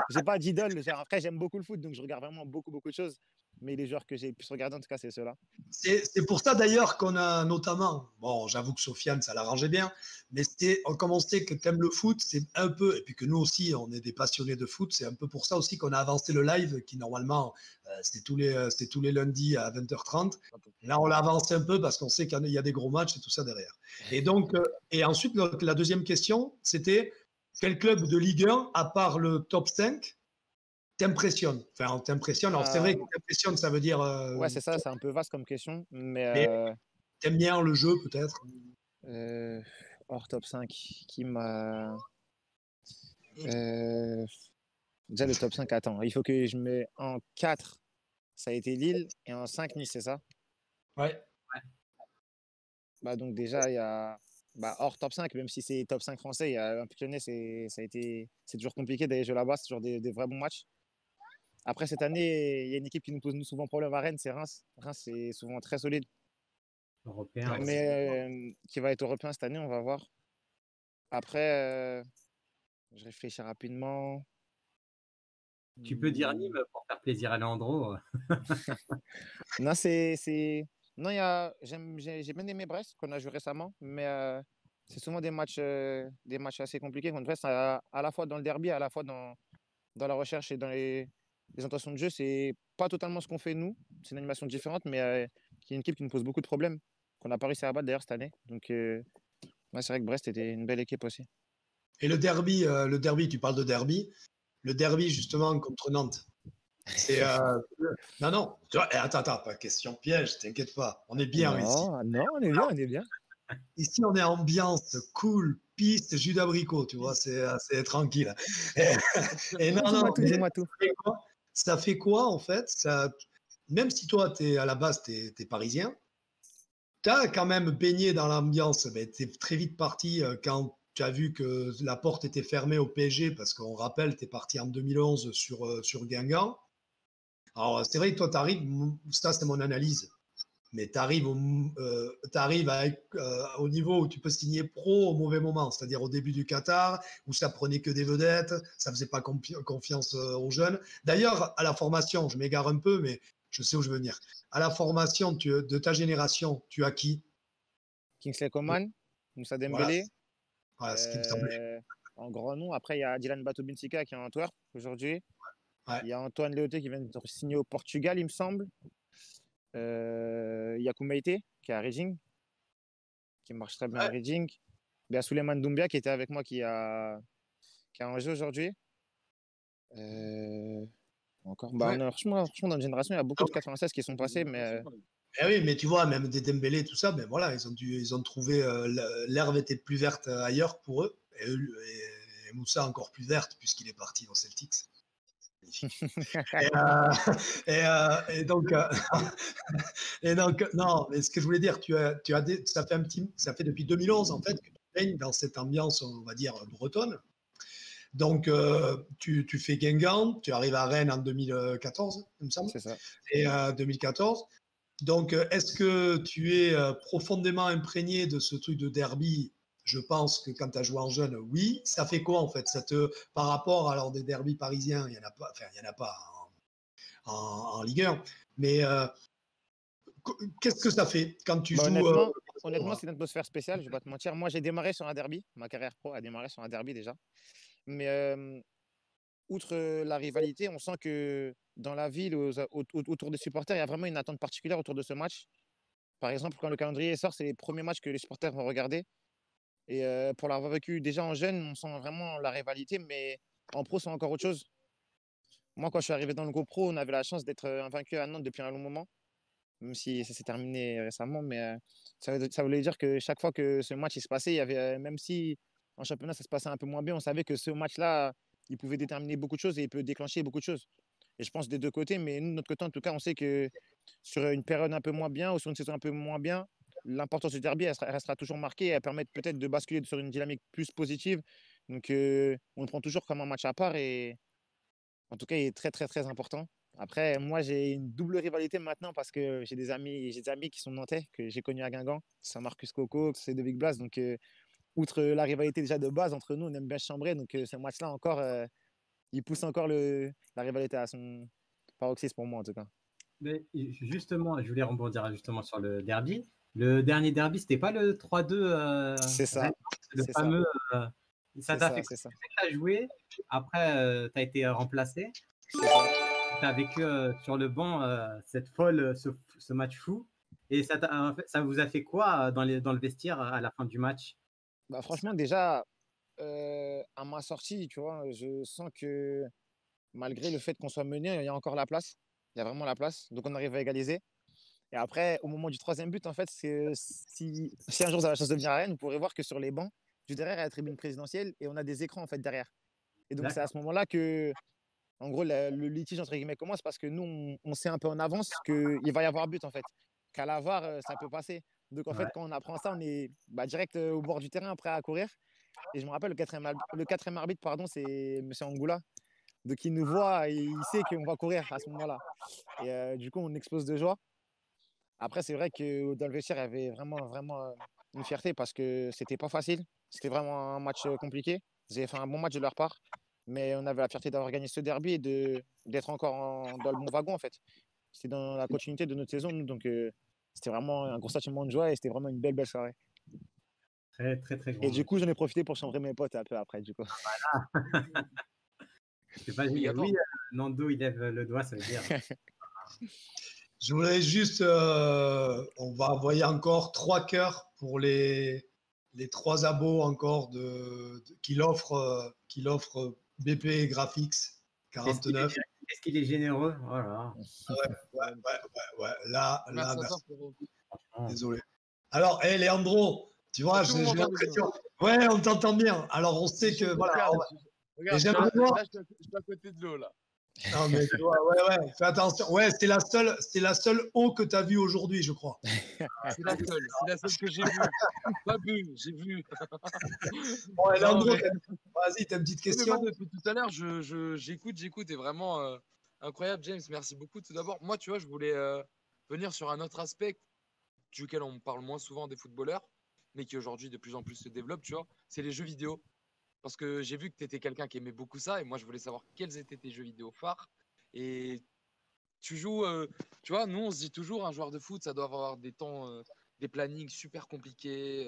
j'ai pas d'idole. Après j'aime beaucoup le foot donc je regarde vraiment beaucoup de choses. Mais les joueurs que j'ai le plus regardé en tout cas c'est ceux-là. C'est pour ça d'ailleurs qu'on a notamment, bon, j'avoue que Sofiane, ça l'arrangeait bien, mais comme on sait que tu aimes le foot, c'est un peu, et puis que nous aussi, on est des passionnés de foot, c'est un peu pour ça aussi qu'on a avancé le live, qui normalement, c'était tous les lundis à 20h30. Là, on l'a avancé un peu parce qu'on sait qu'il y a des gros matchs et tout ça derrière. Et donc, et ensuite, la deuxième question, c'était quel club de Ligue 1, à part le top 5, t'impressionne? Enfin, t'impressionne. Alors, c'est vrai que t'impressionne, ça veut dire. Ouais c'est ça, c'est un peu vaste comme question. Mais Mais t'aimes bien le jeu, peut-être? euh, hors top 5 qui m'a. Euh, Déjà le top 5, attends, il faut que je mette en 4, ça a été Lille, et en 5, Nice, c'est ça? Ouais. Bah, donc déjà, il y a hors top 5, même si c'est top 5 français, il y a Olympique Lyonnais, c'est toujours compliqué d'aller jouer là-bas, c'est toujours des vrais bons matchs. Après, cette année, il y a une équipe qui nous pose souvent problème à Rennes, c'est Reims. Reims, c'est souvent très solide, Européen. Ouais. mais qui va être européen cette année, on va voir. Après, je réfléchis rapidement. Tu peux dire Nîmes pour faire plaisir à Leandro. Non, Non, j'ai bien aimé Brest qu'on a joué récemment, mais c'est souvent des matchs assez compliqués contre Brest, à la fois dans le derby, à la fois dans la recherche et dans les intentions de jeu. C'est pas totalement ce qu'on fait nous, c'est une animation différente, mais qui est une équipe qui nous pose beaucoup de problèmes, qu'on n'a pas réussi à battre d'ailleurs cette année. Donc, ouais, c'est vrai que Brest était une belle équipe aussi. Et le derby, tu parles de derby. Le derby, justement, contre Nantes. C'est. Non, non. Tu vois, attends, pas question piège, t'inquiète pas. On est bien ici. Non, non, on est bien, on est bien. Ici, on est ambiance cool, piste, jus d'abricot, tu vois, c'est tranquille. Et, et non, non, Dis-moi tout, dis-moi tout. ça fait quoi, en fait même si toi, à la base, tu es parisien, tu as quand même baigné dans l'ambiance. Tu es très vite parti quand tu as vu que la porte était fermée au PSG, parce qu'on rappelle, tu es parti en 2011 sur Guingamp. Alors, c'est vrai que toi, tu arrives, ça, c'est mon analyse, mais tu arrives au niveau où tu peux signer pro au mauvais moment, c'est-à-dire au début du Qatar, où ça prenait que des vedettes, ça faisait pas confiance aux jeunes. D'ailleurs, à la formation, je m'égare un peu, mais je sais où je veux venir. À la formation de ta génération, tu as qui? Kingsley Coman, Moussa Voilà, Dembélé, voilà ce qui me semblait. en grand nom. Après, il y a Dylan Batobinsika qui est en Antwerp aujourd'hui. Ouais. Il y a Antoine Léoté qui vient de signer au Portugal, il me semble. Yakou Meite, qui est à Reading, qui marche très bien à Ouais. Reading. Il y a Souleymane Doumbia qui était avec moi qui a un jeu aujourd'hui. Encore. Bah, Ouais. franchement, dans une génération, il y a beaucoup de 96 qui sont passés, mais Eh oui, mais tu vois, même des Dembélé, tout ça, ben voilà, ils ont trouvé l'herbe était plus verte ailleurs pour eux, et Moussa encore plus verte puisqu'il est parti dans Celtics. Magnifique. Et, et donc, et donc, non, mais ce que je voulais dire, ça fait depuis 2011 en fait que tu baignes dans cette ambiance, on va dire bretonne. Donc, tu fais Guingamp, tu arrives à Rennes en 2014, il me semble, c'est ça. et 2014. Donc, est-ce que tu es profondément imprégné de ce truc de derby? Je pense que quand tu as joué en jeune, oui. Ça fait quoi en fait? Par rapport à des derbys parisiens, il n'y en a pas, enfin, il y en a pas en Ligue 1. Mais qu'est-ce que ça fait quand tu Bah, joues honnêtement, c'est une atmosphère spéciale, je vais pas te mentir. Moi, j'ai démarré sur un derby. Ma carrière pro a démarré sur un derby déjà. Mais outre la rivalité, on sent que dans la ville, autour des supporters, il y a vraiment une attente particulière autour de ce match. Par exemple, quand le calendrier sort, c'est les premiers matchs que les supporters vont regarder. Et pour l'avoir vécu déjà en jeune, on sent vraiment la rivalité, mais en pro, c'est encore autre chose. Moi, quand je suis arrivé dans le GoPro, on avait la chance d'être invaincu à Nantes depuis un long moment, même si ça s'est terminé récemment. Mais ça voulait dire que chaque fois que ce match il se passait, il y avait, même si en championnat ça se passait un peu moins bien, on savait que ce match-là, il pouvait déterminer beaucoup de choses et il peut déclencher beaucoup de choses. Et je pense des deux côtés, mais nous, de notre côté, en tout cas, on sait que sur une période un peu moins bien ou sur une saison un peu moins bien, l'importance du derby, elle restera toujours marquée et elle permet peut-être de basculer sur une dynamique plus positive. Donc, on le prend toujours comme un match à part et en tout cas, il est très, très, très important. Après, moi, j'ai une double rivalité maintenant parce que j'ai des amis qui sont nantais, que j'ai connus à Guingamp. C'est Marcus Coco, c'est de Big Blas. Donc, outre la rivalité déjà de base entre nous, on aime bien se chambrer. Donc, ce match-là encore, il pousse encore la rivalité à son paroxysme pour moi, en tout cas. Mais justement, je voulais rebondir justement sur le derby. Le dernier derby, c'était pas le 3-2 C'est ça, le c'est ça, fameux. Ça c'est t'a ça, fait c'est ça, tu as joué. Après, tu as été remplacé. c'est ça. Tu as vécu sur le banc cette folle, ce match fou. Et ça vous a fait quoi dans le vestiaire à la fin du match? Bah, franchement, déjà, à ma sortie, tu vois, je sens que malgré le fait qu'on soit mené, il y a encore la place. Il y a vraiment la place. Donc, on arrive à égaliser. Et après, au moment du troisième but, en fait, si un jour vous avez la chance de venir à Rennes, vous pourrez voir que sur les bancs, juste derrière, il y a la tribune présidentielle et on a des écrans en fait derrière. Et donc, c'est à D'accord. ce moment-là que, en gros, le litige entre guillemets commence parce que nous, on sait un peu en avance qu'il va y avoir but en fait. Qu'à la VAR, ça peut passer. Donc, en fait, Ouais. quand on apprend ça, on est direct au bord du terrain, prêt à courir. Et je me rappelle, le quatrième arbitre, pardon, c'est Monsieur Angoula. Donc, il nous voit et il sait qu'on va courir à ce moment-là. Et du coup, on explose de joie. Après, c'est vrai que dans le vestiaire, il y avait vraiment, vraiment une fierté parce que c'était pas facile. C'était vraiment un match compliqué. Ils avaient fait un bon match de leur part, mais on avait la fierté d'avoir gagné ce derby et d'être encore dans le bon wagon, en fait. C'était dans la continuité de notre saison, nous, donc c'était vraiment un gros sentiment de joie et c'était vraiment une belle, belle soirée. Très, très, très Et grand du match. coup, j'en ai profité pour chambrer mes potes un peu après, du coup. C'est pas Obligatoire. oui, Nando, il lève le doigt, ça veut dire. Je voudrais juste, on va envoyer encore 3 cœurs pour les 3 abos encore qu'il offre BP Graphics Est-ce qu'il est, 49. est-ce qu'il est généreux? Voilà. Ouais. Là, Merci à toi, merci. frérot. Désolé. Alors, hé, Leandro, tu vois, Est-ce que vous j'ai m'entendez bien? l'impression. Ouais, on t'entend bien. Alors, on sait que, voilà. Regarde, j'aimerais voir. là, je suis à côté de l'eau, là. Non, mais ouais, fais attention. Ouais, c'est la seule eau que tu as vue aujourd'hui, je crois. C'est la seule que j'ai vue. Pas bu, j'ai vu. Bon, Non, Leandro, mais... vas-y, t'as une petite Oui, mais moi, question? depuis tout à l'heure, j'écoute et vraiment incroyable, James. Merci beaucoup. Tout d'abord, moi, tu vois, je voulais venir sur un autre aspect duquel on parle moins souvent des footballeurs, mais qui aujourd'hui de plus en plus se développe, tu vois, c'est les jeux vidéo. Parce que j'ai vu que tu étais quelqu'un qui aimait beaucoup ça, et moi, je voulais savoir quels étaient tes jeux vidéo phares. Et tu joues, tu vois, nous, on se dit toujours, un joueur de foot, ça doit avoir des temps, des plannings super compliqués,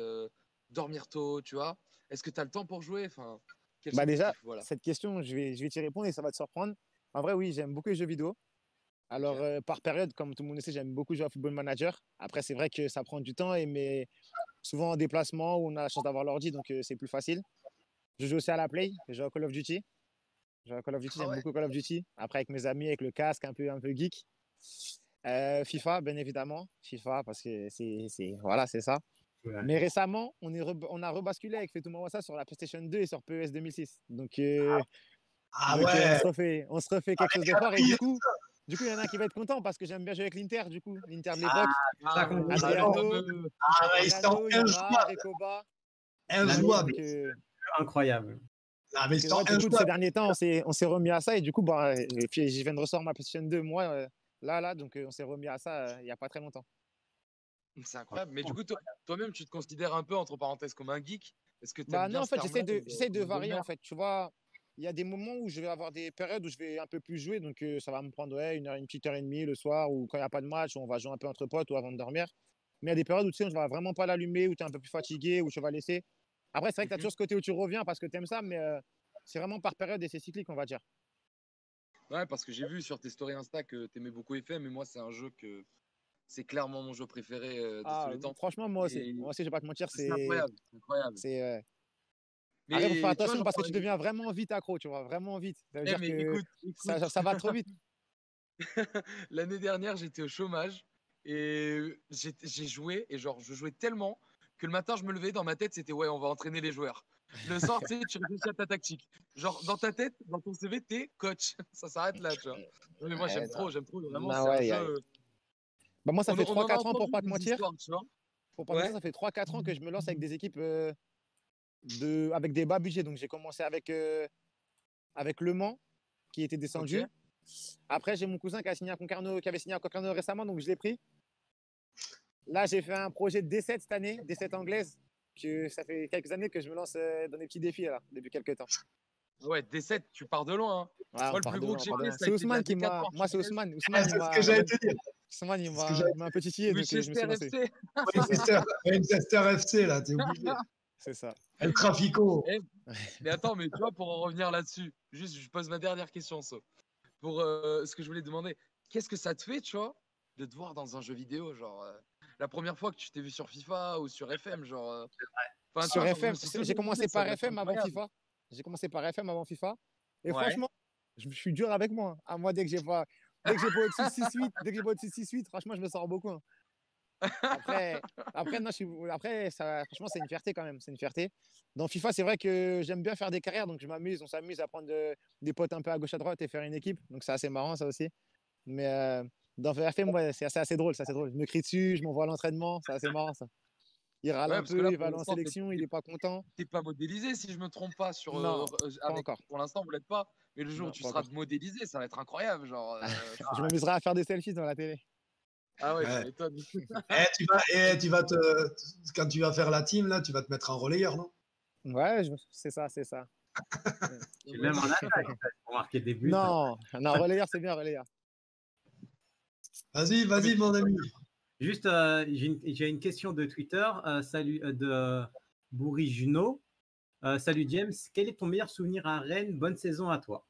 dormir tôt, tu vois. Est-ce que tu as le temps pour jouer? Enfin, quels sont tes Déjà, kiffs? Voilà. cette question, je vais t'y répondre et ça va te surprendre. En vrai, oui, j'aime beaucoup les jeux vidéo. Alors, par période, comme tout le monde le sait, j'aime beaucoup jouer à Football Manager. Après, c'est vrai que ça prend du temps, mais souvent en déplacement où on a la chance d'avoir l'ordi, donc c'est plus facile. Je joue aussi à la Play, je joue à Call of Duty. Je joue à Call of Duty, Ah j'aime ouais. beaucoup Call of Duty. Après, avec mes amis, avec le casque, un peu geek. FIFA, bien évidemment. FIFA, parce que voilà, c'est ça. Ouais. Mais récemment, on a rebasculé avec Fetouma Wassa sur la PlayStation 2 et sur PES 2006. Donc, Ah on ouais. se refait quelque chose de fort. Et du coup, il y en a un qui va être content parce que j'aime bien jouer avec l'Inter, du coup, l'Inter de l'époque. Ça qu'on dit. Adriano, Ah ouais, ils sont Adriano, Ibra, injouables. Recoba. Injouables. Donc, Incroyable. Ah, mais ils sont ouais, du coup, ces injouables. derniers temps, on s'est remis à ça. Et du coup, bah, et puis, je viens de ressortir ma PlayStation 2, moi, là. Donc, on s'est remis à ça il n'y a pas très longtemps. C'est incroyable. Mais du coup, toi-même, tu te considères un peu, entre parenthèses, comme un geek. Est-ce que tu aimes Bah, bien non, en ce fait, terme-là j'essaie de comme varier, en gamer? fait. Tu vois, il y a des moments où je vais avoir des périodes où je vais un peu plus jouer. Donc, ça va me prendre ouais, une petite heure et demie le soir ou quand il n'y a pas de match, où on va jouer un peu entre potes ou avant de dormir. Mais il y a des périodes où tu sais, on ne va vraiment pas l'allumer, où tu es un peu plus fatigué, où tu vas laisser. Après, c'est vrai que tu as toujours ce côté où tu reviens parce que tu aimes ça, mais c'est vraiment par période et c'est cyclique, on va dire. Ouais, parce que j'ai vu sur tes stories Insta que tu aimais beaucoup FM, mais moi, c'est un jeu que c'est clairement mon jeu préféré de tous Ah, les temps. franchement, moi aussi. Et Moi aussi, je vais pas te mentir, c'est incroyable. C'est incroyable. c'est, après, il faut faire Mais tu vois, attention j'en parce que tu parlais. deviens vraiment vite accro, tu vois, vraiment vite. Ça veut Eh, dire mais que écoute, écoute. ça va trop vite. L'année dernière, j'étais au chômage et j'ai joué et genre je jouais tellement que le matin je me levais dans ma tête c'était ouais on va entraîner les joueurs. Le soir tu sais tu réfléchis à ta tactique. Genre dans ta tête, dans ton CV t'es coach. Ça s'arrête là tu vois. Non, mais moi Ouais, j'aime trop vraiment non, c'est un ouais, jeu. bah, moi, ça fait On trois en a quatre ans, pour entendu pas te des mentir. histoires tu vois. Pour pas te mentir, Ouais. ça fait 3 4 ans que je me lance avec des équipes avec des bas budgets. Donc, j'ai commencé avec Le Mans, qui était Ok. descendu. Après, j'ai mon cousin qui avait signé à Concarneau récemment, donc je l'ai pris. Là, j'ai fait un projet de D7 cette année, D7 anglaise, que ça fait quelques années que je me lance dans des petits défis, là, depuis quelques temps. Ouais D7 tu pars de loin. Hein. Ouais, on Moi le part plus de gros loin, que on j'ai part de fait loin. ça a C'est été de la Ousmane qui D4 m'a. Moi, c'est portugaise. Ousmane. Ah, c'est ce que j'allais te dire. Ousmane, C'est ce que j'allais il m'a un peu titillé, donc je me suis Winchester lancé. FC. C'est ça. Manchester FC, là, t'es obligé. C'est ça. El Trafico. Eh, mais attends, mais tu vois, pour en revenir là-dessus, juste, je pose ma dernière question, ça. Pour ce que je voulais te demander, qu'est-ce que ça te fait, tu vois, de te voir dans un jeu vidéo, genre, la première fois que tu t'es vu sur FIFA ou sur FM, genre, enfin, tu Sur vois, genre, je me FM, suis j'ai toujours commencé demandé, ça par doit être FM avant incroyable. FIFA. J'ai commencé par FM avant FIFA. Et Ouais. franchement, je suis dur avec moi. À moi, dès que j'ai pas au-dessus de 6-8, franchement, je me sors beaucoup. Hein. Après, non, franchement, c'est une fierté quand même. C'est une fierté. Dans FIFA, c'est vrai que j'aime bien faire des carrières, donc je m'amuse. On s'amuse à prendre des potes un peu à gauche à droite et faire une équipe. Donc c'est assez marrant, ça aussi. Mais dans FM, ouais, c'est assez drôle, c'est assez drôle. Je me crie dessus, je m'envoie à l'entraînement, c'est assez marrant ça. Il râle Ouais, un parce que peu, là, il va pour aller en l'instant, sélection, il n'est pas content. t'es pas modélisé, si je me trompe pas, sur, Non, pas avec, encore. pour l'instant, vous l'êtes pas, mais le jour où Non, tu pas seras encore. modélisé, ça va être incroyable, genre, Je m'amuserai à faire des selfies dans la télé. ah ouais, tu Ouais. m'étonnes. Tu vas quand tu vas faire la team, là, tu vas te mettre en relayeur, non? Ouais, c'est ça, c'est ça. Tu es même en attaque pour marquer des buts. Non, non, relayeur, c'est bien, relayeur. Vas-y, Ah, mais vas-y, mon ami. Juste, j'ai une question de Twitter. Salut de Bouri Juno. Salut James. Quel est ton meilleur souvenir à Rennes? Bonne saison à toi.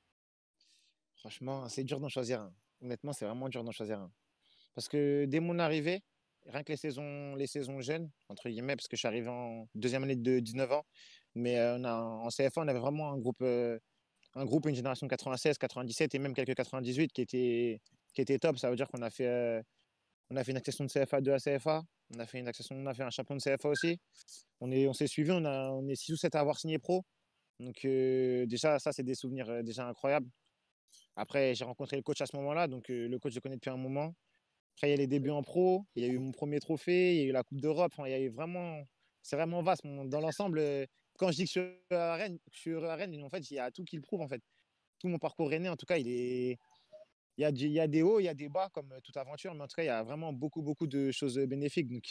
Franchement, c'est dur d'en choisir un. Honnêtement, c'est vraiment dur d'en choisir un. Parce que dès mon arrivée, rien que les saisons jeunes, entre guillemets, parce que je suis arrivé en deuxième année de 19 ans, mais en CFA, on avait vraiment un groupe, une génération 96, 97 et même quelques 98 qui étaient top. Ça veut dire qu'on a fait une accession de CFA 2 à CFA. On a fait un champion de CFA aussi. On s'est suivi, on est 6 ou 7 à avoir signé pro. Donc déjà, ça, c'est des souvenirs déjà incroyables. Après, j'ai rencontré le coach à ce moment-là. Donc le coach, je le connais depuis un moment. Après, il y a les débuts en pro. Il y a eu mon premier trophée. Il y a eu la Coupe d'Europe. Enfin, il y a eu vraiment... C'est vraiment vaste. Dans l'ensemble, quand je dis que je suis à Rennes, en fait, il y a tout qui le prouve, en fait. Tout mon parcours rennais, en tout cas, il y a des hauts, il y a des bas, comme toute aventure, mais en tout cas, il y a vraiment beaucoup, beaucoup de choses bénéfiques. Donc,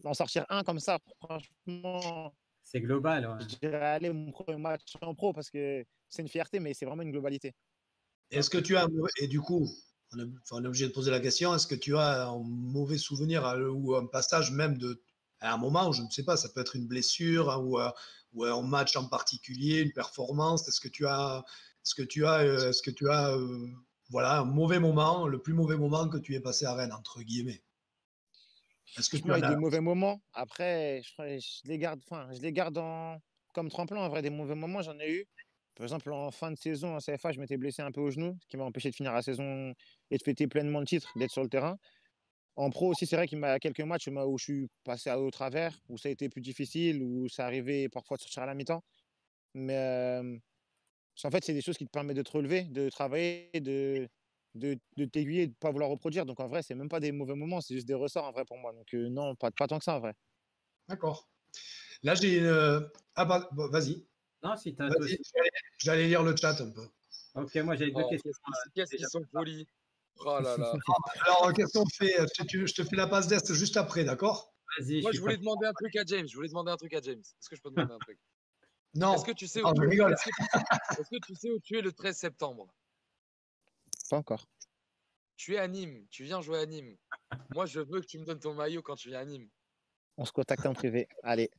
en sortir un comme ça, franchement, C'est global. Ouais. je dirais aller mon premier match en pro parce que c'est une fierté, mais c'est vraiment une globalité. Est-ce que tu as, et du coup, on est obligé de poser la question, est-ce que tu as un mauvais souvenir ou un passage même à un moment, je ne sais pas, ça peut être une blessure hein, ou un match en particulier, une performance, est-ce que tu as voilà, un mauvais moment, le plus mauvais moment que tu aies passé à Rennes, entre guillemets. Est-ce que tu Franchement, il en y a des as? mauvais moments. Après, je les garde comme tremplin. En vrai, des mauvais moments, j'en ai eu. Par exemple, en fin de saison, en CFA, je m'étais blessé un peu au genou, ce qui m'a empêché de finir la saison et de fêter pleinement le titre, d'être sur le terrain. En pro aussi, c'est vrai qu'il y a quelques matchs où je suis passé au travers, où ça a été plus difficile, où ça arrivait parfois de sortir à la mi-temps. Mais en fait, c'est des choses qui te permettent de te relever, de travailler, de t'aiguiller et de ne pas vouloir reproduire. Donc en vrai, c'est même pas des mauvais moments, c'est juste des ressorts en vrai pour moi. Donc non, pas tant que ça en vrai. D'accord. Là, j'ai une. Ah, bah, vas-y. Non, si tu as toi Vas-y. aussi. J'allais lire le chat un peu. Ok, moi j'avais deux Oh, questions. qu'est-ce qu'ils Déjà. sont polis. Oh là là. Alors, qu'est-ce qu'on fait? Je te fais la passe d'Est juste après, d'accord? Vas-y, je Moi, suis je voulais demander un truc à James. Je voulais demander un truc à James. Est-ce que je peux demander un truc? Non. Est-ce que tu sais où Non, je tu es? rigole. Est-ce que tu sais où tu es le 13 septembre? Pas encore. Tu es à Nîmes. Tu viens jouer à Nîmes. Moi, je veux que tu me donnes ton maillot quand tu viens à Nîmes. On se contacte en privé. Allez,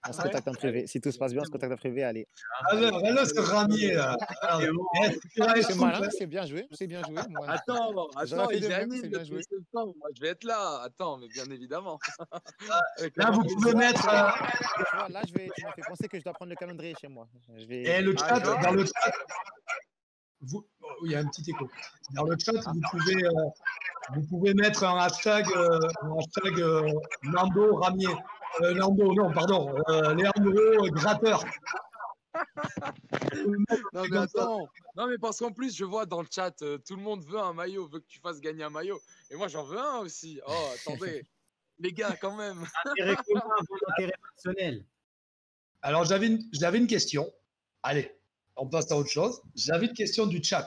on se Ouais. contacte en privé. Si tout se passe bien, on se contacte en privé. Allez. Alors, là, ce ramier, là. Alors, tu vas C'est être malin, souple, c'est bien joué. C'est bien joué. Moi, j'aurais Attends, fait il de est à même. Nîmes C'est le bien 13 joué. septembre. Moi, je vais être là. Attends, mais bien évidemment. Avec le Là, vous maillot pouvez noir. mettre. Tu vois, là, tu m'as fait penser que je dois prendre le calendrier chez moi. Je vais. Et le Ah, chat, tu vois? dans le chat, oh, il y a un petit écho. Dans le chat, vous pouvez mettre un hashtag, Nando Ramier. Nando, non, pardon, Leandro Gratteur. Non, C'est mais comme ça. attends. Non, mais parce qu'en plus, je vois dans le chat, tout le monde veut un maillot, veut que tu fasses gagner un maillot. Et moi, j'en veux un aussi. Oh, attendez. Les gars, quand même. intérêt commun avant l'intérêt personnel. Alors, j'avais une question. Allez, on passe à autre chose. J'avais une question du chat.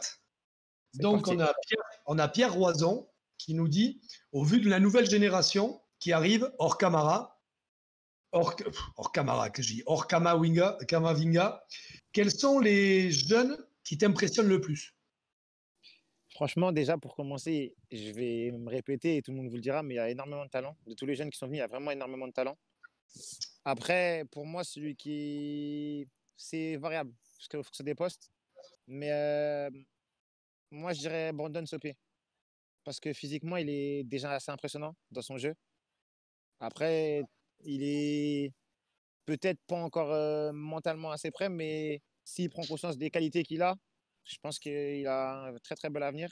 Donc, parti. on a Pierre Roison qui nous dit, au vu de la nouvelle génération qui arrive, hors Camara, hors Camara, que je dis, hors Kamavinga, quels sont les jeunes qui t'impressionnent le plus? Franchement, déjà, pour commencer, je vais me répéter et tout le monde vous le dira, mais il y a énormément de talent. De tous les jeunes qui sont venus, il y a vraiment énormément de talent. Après, pour moi, celui qui. C'est variable, parce qu'il faut que c'est des postes. Mais moi, je dirais Brandon Sopé. Parce que physiquement, il est déjà assez impressionnant dans son jeu. Après, il est peut-être pas encore mentalement assez prêt, mais s'il prend conscience des qualités qu'il a, je pense qu'il a un très très bel avenir.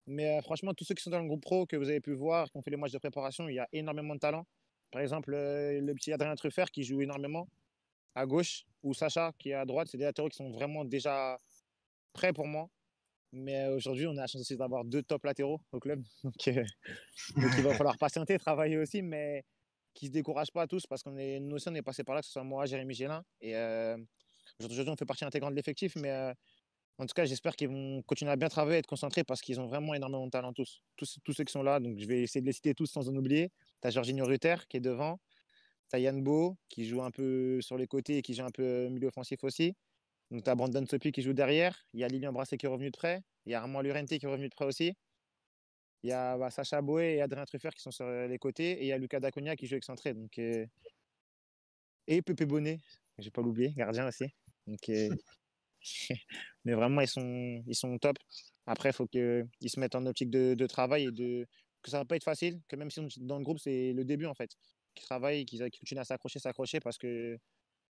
Mais franchement, tous ceux qui sont dans le groupe pro, que vous avez pu voir, qui ont fait les matchs de préparation, il y a énormément de talent. Par exemple, le petit Adrien Truffert qui joue énormément à gauche, ou Sacha qui est à droite, c'est des latéraux qui sont vraiment déjà prêts pour moi. Mais aujourd'hui, on a la chance aussi d'avoir deux top latéraux au club. Donc il va falloir patienter, travailler aussi, mais qui ne se découragent pas tous parce nous aussi, on est passé par là, que ce soit moi, Jérémy Gélin. Et aujourd'hui, on fait partie intégrante de l'effectif. Mais en tout cas, j'espère qu'ils vont continuer à bien travailler, être concentrés parce qu'ils ont vraiment énormément de talent tous. Tous ceux qui sont là. Donc je vais essayer de les citer tous sans en oublier. Tu as Jorginho Rutter qui est devant. Tu as Yann Bo qui joue un peu sur les côtés et qui joue un peu milieu offensif aussi. Donc tu as Brandon Sopi qui joue derrière. Il y a Lilian Brassé qui est revenu de près. Il y a Armand Lurente qui est revenu de près aussi. Il y a Sacha Boé et Adrien Truffert qui sont sur les côtés. Et il y a Lucas Daconia qui joue excentré. Donc, et Pepe Bonnet, je vais pas l'oublier, gardien aussi. Donc, mais vraiment, ils sont top. Après, il faut qu'ils se mettent en optique de travail et que ça va pas être facile. Que même si dans le groupe, c'est le début en fait. Qu'ils travaillent, qu'ils continuent à s'accrocher parce qu'il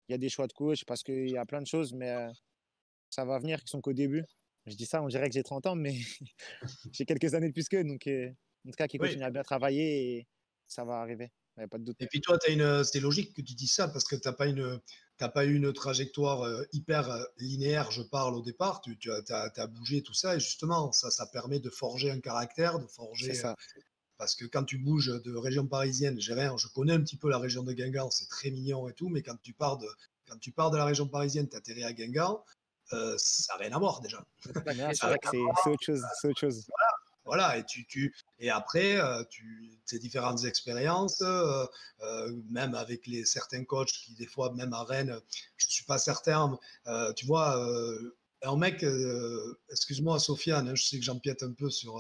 y a des choix de coach, parce qu'il y a plein de choses. Mais ça va venir, qu'ils sont qu'au début. Je dis ça, on dirait que j'ai 30 ans, mais j'ai quelques années de plus qu'eux. Donc, en tout cas, qu'ils Oui. continuent à bien travailler et ça va arriver. Il n'y a pas de doute. Et puis toi, c'est logique que tu dis ça parce que tu n'as pas eu une trajectoire hyper linéaire, je parle au départ. Tu as bougé tout ça et justement, ça permet de forger un caractère, de C'est forger. ça. Parce que quand tu bouges de région parisienne, je connais un petit peu la région de Guingamp, c'est très mignon et tout, mais quand tu pars de la région parisienne, tu atterris à Guingamp, ça n'a rien à voir déjà. Non, c'est Ça vrai que c'est autre chose. C'est autre chose. Voilà, et après, tes différentes expériences, même avec certains coachs qui, des fois, même à Rennes, je ne suis pas certain, tu vois, un mec, excuse-moi Sofiane, hein, je sais que j'empiète un peu sur.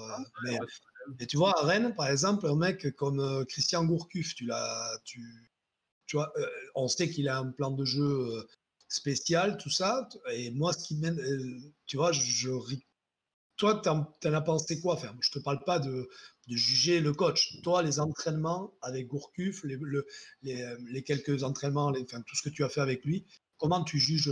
Mais tu vois, à Rennes, par exemple, un mec comme Christian Gourcuff, tu vois, on sait qu'il a un plan de jeu spécial, tout ça, et moi, ce qui mène, tu vois, toi, t'en as pensé quoi? Enfin, je te parle pas de juger le coach. Toi, les entraînements avec Gourcuff, les quelques entraînements, enfin, tout ce que tu as fait avec lui, comment tu juges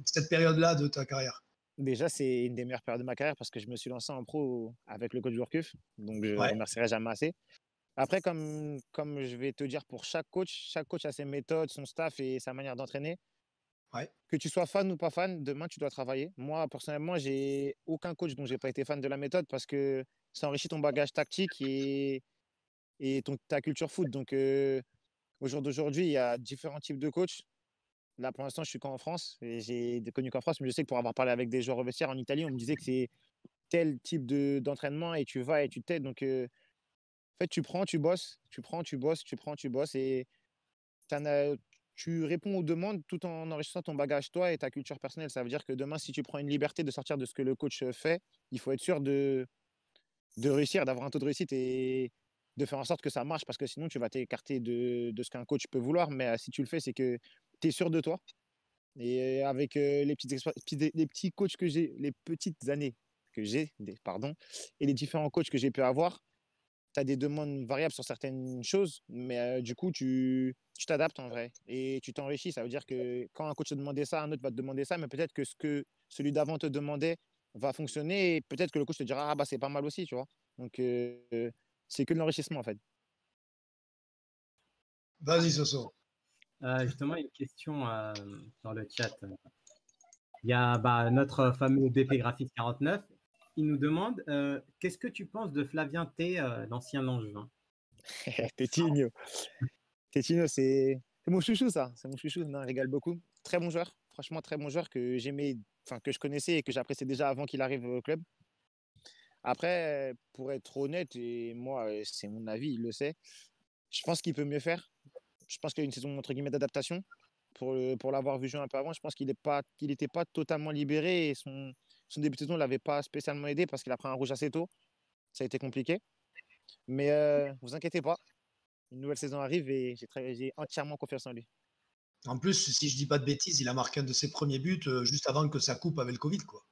cette période-là de ta carrière? Déjà, c'est une des meilleures périodes de ma carrière parce que je me suis lancé en pro avec le coach Gourcuff. Donc, je ne Ouais, remercierai jamais assez. Après, comme je vais te dire, pour chaque coach a ses méthodes, son staff et sa manière d'entraîner. ouais, Que tu sois fan ou pas fan, demain, tu dois travailler. Moi, personnellement, j'ai aucun coach dont j'ai pas été fan de la méthode parce que ça enrichit ton bagage tactique et ta culture foot. Donc, au jour d'aujourd'hui, il y a différents types de coachs. Là, pour l'instant, je suis qu'en France et j'ai connu qu'en France, mais je sais que pour avoir parlé avec des joueurs au vestiaire en Italie, on me disait que c'est tel type d'entraînement et tu vas et tu t'aides. Donc, en fait, tu prends, tu bosses, tu prends, tu bosses, tu prends, tu bosses et t'en as- tu réponds aux demandes tout en enrichissant ton bagage, toi et ta culture personnelle. Ça veut dire que demain, si tu prends une liberté de sortir de ce que le coach fait, il faut être sûr de réussir, d'avoir un taux de réussite et de faire en sorte que ça marche parce que sinon, tu vas t'écarter de ce qu'un coach peut vouloir. Mais si tu le fais, c'est que tu es sûr de toi. Et avec les petits coachs que j'ai, les petites années que j'ai, pardon, et les différents coachs que j'ai pu avoir, tu as des demandes variables sur certaines choses, mais du coup, tu t'adaptes en vrai et tu t'enrichis. Ça veut dire que quand un coach te demandait ça, un autre va te demander ça, mais peut-être que ce que celui d'avant te demandait va fonctionner et peut-être que le coach te dira, ah bah c'est pas mal aussi, tu vois. Donc, c'est que de l'enrichissement en fait. vas-y, Soso. Justement, une question dans le chat. Il y a bah, notre fameux BP Graphiste 49. Il nous demande qu'est-ce que tu penses de Flavien T, l'ancien Langevin? Tétigno. Tétigno, c'est mon chouchou, ça. C'est mon chouchou. Non, il régale beaucoup. Très bon joueur. Franchement, très bon joueur que j'aimais, enfin, que je connaissais et que j'appréciais déjà avant qu'il arrive au club. Après, pour être honnête, et moi, c'est mon avis, il le sait, je pense qu'il peut mieux faire. Je pense qu'il y a une saison, entre guillemets, d'adaptation. Pour l'avoir vu jouer un peu avant, je pense qu'il n'était pas totalement libéré et son début de saison ne l'avait pas spécialement aidé parce qu'il a pris un rouge assez tôt. Ça a été compliqué. Mais vous inquiétez pas, une nouvelle saison arrive et j'ai entièrement confiance en lui. En plus, si je dis pas de bêtises, il a marqué un de ses premiers buts juste avant que ça coupe avec le Covid, quoi.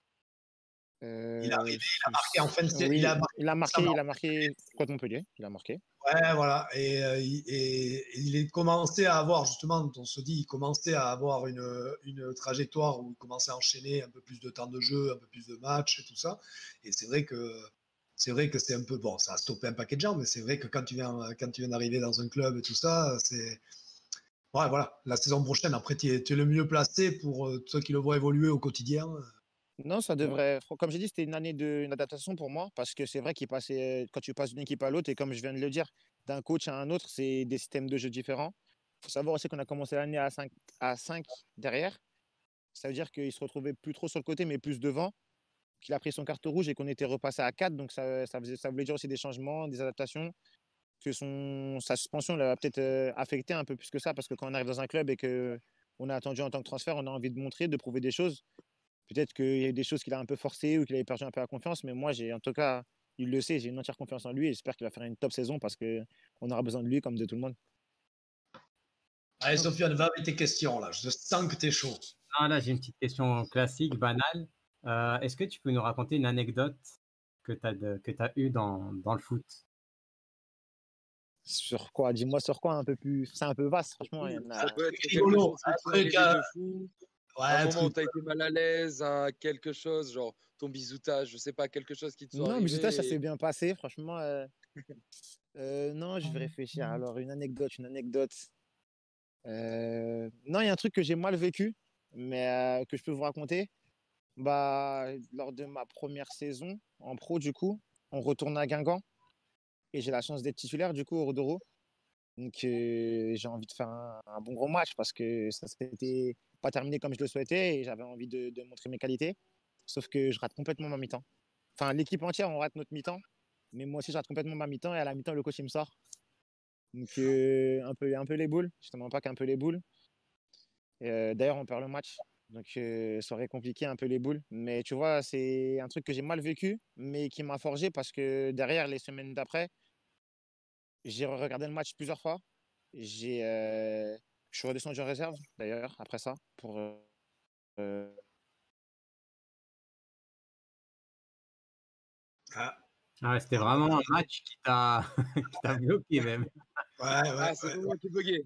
Il est arrivé, il a marqué en fin de saison, Oui, il il a marqué contre Montpellier, il a marqué. Ouais, voilà. Il est commencé à avoir, justement, on se dit, il commençait à avoir une trajectoire où il commençait à enchaîner un peu plus de temps de jeu, un peu plus de matchs et tout ça. Et c'est vrai que c'est un peu, bon, ça a stoppé un paquet de gens, mais c'est vrai que quand tu viens d'arriver dans un club et tout ça, ouais, voilà. La saison prochaine, après, tu es le mieux placé pour ceux qui le voient évoluer au quotidien. Non, ça devrait. Comme j'ai dit, c'était une adaptation pour moi parce que c'est vrai qu'il passait, quand tu passes d'une équipe à l'autre, et comme je viens de le dire, d'un coach à un autre, c'est des systèmes de jeu différents. Il faut savoir aussi qu'on a commencé l'année à 5 derrière. Ça veut dire qu'il se retrouvait plus trop sur le côté, mais plus devant, qu'il a pris son carte rouge et qu'on était repassé à 4. Donc ça voulait dire aussi des changements, des adaptations, que sa suspension l'a peut-être affecté un peu plus que ça parce que quand on arrive dans un club et que on a attendu en tant que transfert, on a envie de montrer, de prouver des choses. Peut-être qu'il y a eu des choses qu'il a un peu forcées ou qu'il avait perdu un peu la confiance, mais moi, en tout cas, il le sait, j'ai une entière confiance en lui et j'espère qu'il va faire une top saison parce qu'on aura besoin de lui comme de tout le monde. Allez, Sofiane, va avec tes questions, là. Je sens que tu es chaud. Ah, là, j'ai une petite question classique, banale. Est-ce que tu peux nous raconter une anecdote que tu as eue dans le foot? Sur quoi? Dis-moi sur quoi un peu plus. C'est un peu vaste, franchement. Il y en Ça a... peut être quelque Rigolo, chose qui un t'est truc, arrivé de fou, ouais, un un moment où truc. tu as été mal à l'aise, quelque chose, genre ton bisoutage, je sais pas, quelque chose qui te soit Non, Bizuta, ça arrivé. s'est bien passé, franchement. Non, je vais réfléchir. Alors, une anecdote, une anecdote. Non, il y a un truc que j'ai mal vécu, mais que je peux vous raconter. Bah, lors de ma première saison en pro, du coup, on retourne à Guingamp et j'ai la chance d'être titulaire, du coup, au Rodoro. Donc, j'ai envie de faire un bon gros match parce que ça s'était pas terminé comme je le souhaitais et j'avais envie de montrer mes qualités. Sauf que je rate complètement ma mi-temps. Enfin, l'équipe entière, on rate notre mi-temps, mais moi aussi, je rate complètement ma mi-temps et à la mi-temps, le coach, il me sort. Donc, un peu les boules. Je te demande pas qu'un peu les boules. D'ailleurs, on perd le match. Donc, ça aurait compliqué un peu les boules. Mais tu vois, c'est un truc que j'ai mal vécu, mais qui m'a forgé parce que derrière, les semaines d'après, j'ai regardé le match plusieurs fois. Je suis redescendu en réserve, d'ailleurs, après ça, pour Ah, Ah, c'était vraiment un match qui t'a bloqué même. ouais, Ah, c'est moi qui buguais.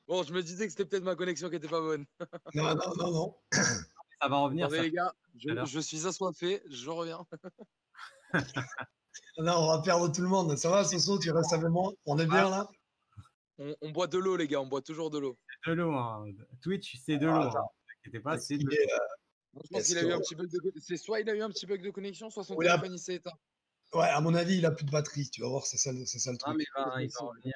Bon, je me disais que c'était peut-être ma connexion qui était pas bonne. Non. Ça va revenir. Attendez, Ça les gars, tout à l'heure. je suis assoiffé, je reviens. Non, on va perdre tout le monde. Ça va, Soso, tu restes avec moi? On est bien là? On boit de l'eau, les gars, on boit toujours de l'eau. De l'eau. Hein. Twitch, c'est de Ah, l'eau. attends. Hein. Ne vous inquiétez pas, Est-ce c'est de qu'il l'eau. est, Moi, je pense est-ce qu'il a que- eu un petit bug de c'est soit il a eu un petit bug de connexion, soit son Oui, là- téléphone il s'est éteint. Ouais, à mon avis, il a plus de batterie. Tu vas voir, c'est ça le Ah, truc. mais il va revenir.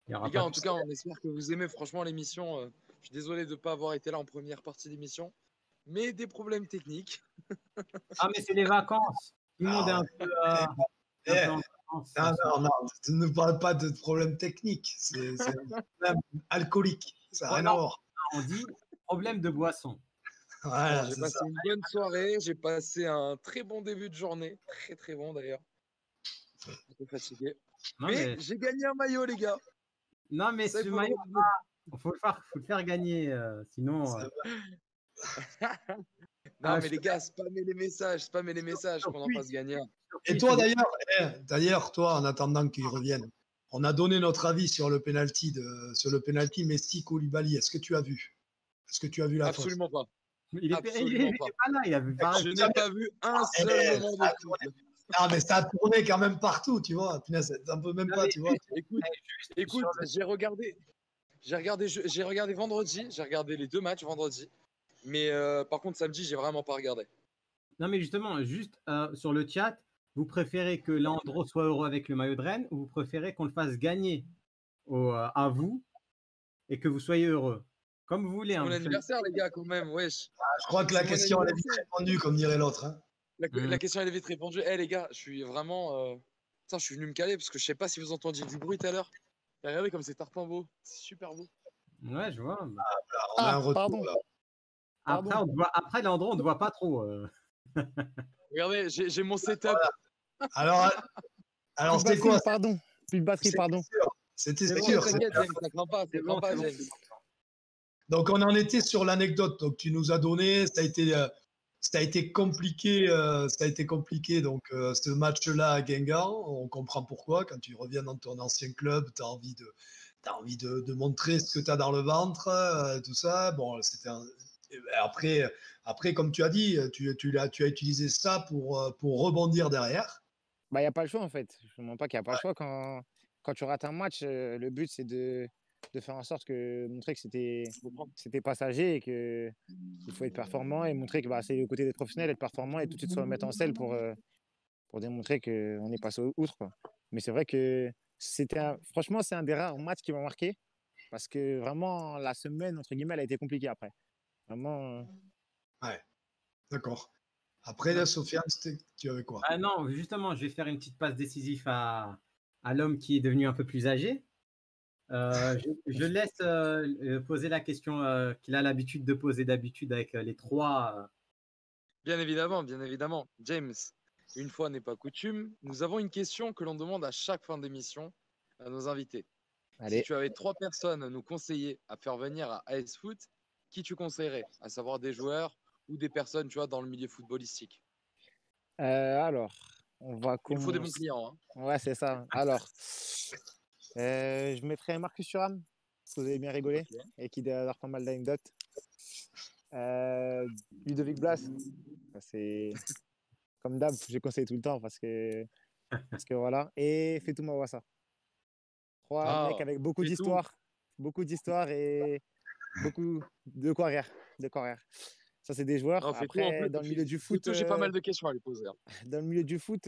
Il y aura Les pas gars, en de tout cas, on espère que vous aimez franchement l'émission. Je suis désolé de ne pas avoir été là en première partie d'émission, mais des problèmes techniques. Ah, mais c'est les vacances. Tout le monde est un peu Eh, en vacances. non, tu ne parles pas de problème technique. C'est un problème alcoolique. Ça n'a rien à voir. On dit problème de boisson. Voilà, Bon, j'ai c'est passé ça. une bonne soirée, j'ai passé un très bon début de journée, très très bon d'ailleurs. Un peu fatigué. Non, Mais j'ai gagné un maillot, les gars. non, mais Ça, il ce faut le maillot, retenir. faut le faire gagner. Sinon, Non, mais les gars, spammez les messages qu'on en fasse gagner un. Et toi, d'ailleurs, toi, en attendant qu'il revienne, on a donné notre avis sur le penalty Messi Koulibaly. Est-ce que tu as vu? Est-ce que tu as vu la faute? Absolument pas. il était Absolument pas pas. là. Il a vu pareil. Je n'ai pas vu un seul moment de foot. Ah, mais ça a tourné quand même partout, tu vois. Punaise, t'en peux même pas, tu vois. Écoute, j'ai regardé vendredi, j'ai regardé les deux matchs vendredi. Mais par contre, samedi, j'ai vraiment pas regardé. Non, mais justement, juste sur le chat, vous préférez que Leandro soit heureux avec le maillot de Rennes ou vous préférez qu'on le fasse gagner à vous et que vous soyez heureux? Comme vous voulez. C'est Hein, mon vous faites- anniversaire, les gars, quand même, wesh. Je crois que la C'est mon question, elle est vite anniversaire. répondue, comme dirait l'autre. Hein. La question, elle est vite répondue. Eh, les gars, je suis vraiment. Putain, je suis venu me caler parce que je sais pas si vous entendiez du bruit tout à l'heure. Et regardez comme c'est tarpin beau. C'est super beau. Ouais, je vois. On a un retour, pardon. là. Après, Leandro, on ne te voit pas trop. Regardez, j'ai mon setup. Alors Plus de c'était batterie, quoi? pardon. Plus de batterie, pardon. C'était C'est sûr. bon, T'inquiète, James, ça craint pas, ça craint pas, bon. James. Donc, on en était sur l'anecdote. Donc, tu nous as donné. Ça a été compliqué. Ça a été compliqué. Donc, ce match-là à Guingamp, on comprend pourquoi. Quand tu reviens dans ton ancien club, tu as envie de montrer ce que tu as dans le ventre, tout ça. Bon, après, comme tu as dit, tu as utilisé ça pour rebondir derrière. Bah, il n'y a pas le choix, en fait. Je ne mens pas qu'il n'y a pas le choix. Quand tu rates un match, le but, c'est de faire en sorte que montrer que c'était passager et qu'il faut être performant et montrer que c'est le côté des professionnels, être performant et tout de suite se remettre en selle pour démontrer qu'on est passé outre, quoi. Mais c'est vrai que franchement, c'est un des rares matchs qui m'a marqué parce que vraiment, la semaine, entre guillemets, elle a été compliquée après. Vraiment. Ouais, d'accord. Après, là, Sofiane, tu avais quoi? Ah non, justement, je vais faire une petite passe décisive à l'homme qui est devenu un peu plus âgé. Je laisse poser la question qu'il a l'habitude de poser d'habitude avec les trois. Bien évidemment, bien évidemment. James, une fois n'est pas coutume, nous avons une question que l'on demande à chaque fin d'émission à nos invités. Allez. Si tu avais 3 personnes à nous conseiller à faire venir à AS Foot, qui tu conseillerais? À savoir des joueurs ou des personnes, tu vois, dans le milieu footballistique. Alors, on va Il nous faut des bons commencer. clients. Hein. Ouais, c'est ça. Alors, je mettrais Marcus Thuram, parce que vous avez bien rigolé et qui doit avoir pas mal d'anecdotes. Ludovic Blas, c'est comme d'hab, je conseille tout le temps parce que voilà. Et Fetou Mawassa. Trois mecs avec beaucoup d'histoire et beaucoup de quoi rire. Ça, c'est des joueurs. Non, Après, dans le milieu du foot. J'ai pas mal de questions à lui poser. Hein. Dans le milieu du foot.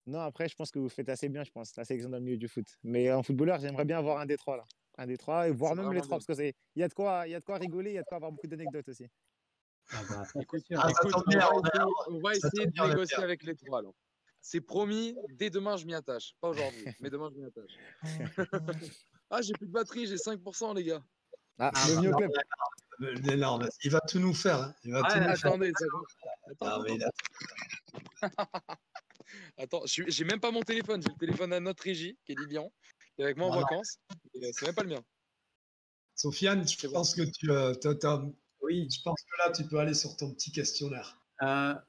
Non, après, je pense que vous faites assez bien, je pense, la sélection dans le milieu du foot. Mais en footballeur, j'aimerais bien avoir un des trois, là. Un des trois, et voire même les trois, parce que il y a de quoi rigoler, il y a de quoi avoir beaucoup d'anecdotes aussi. Écoute, on on va essayer de négocier avec les trois, alors. C'est promis, dès demain, je m'y attache. Pas aujourd'hui, mais demain, je m'y attache. Ah, j'ai plus de batterie, j'ai 5%, les gars. Ah, bienvenue au club. Énorme. Il va tout nous faire. Hein. Il va tout nous attendez, faire. Attends, j'ai même pas mon téléphone. J'ai le téléphone à notre régie, qui est Lilian, qui est avec moi en vacances. C'est même pas le mien. Sofiane, je pense que Oui. Je pense que là, tu peux aller sur ton petit questionnaire.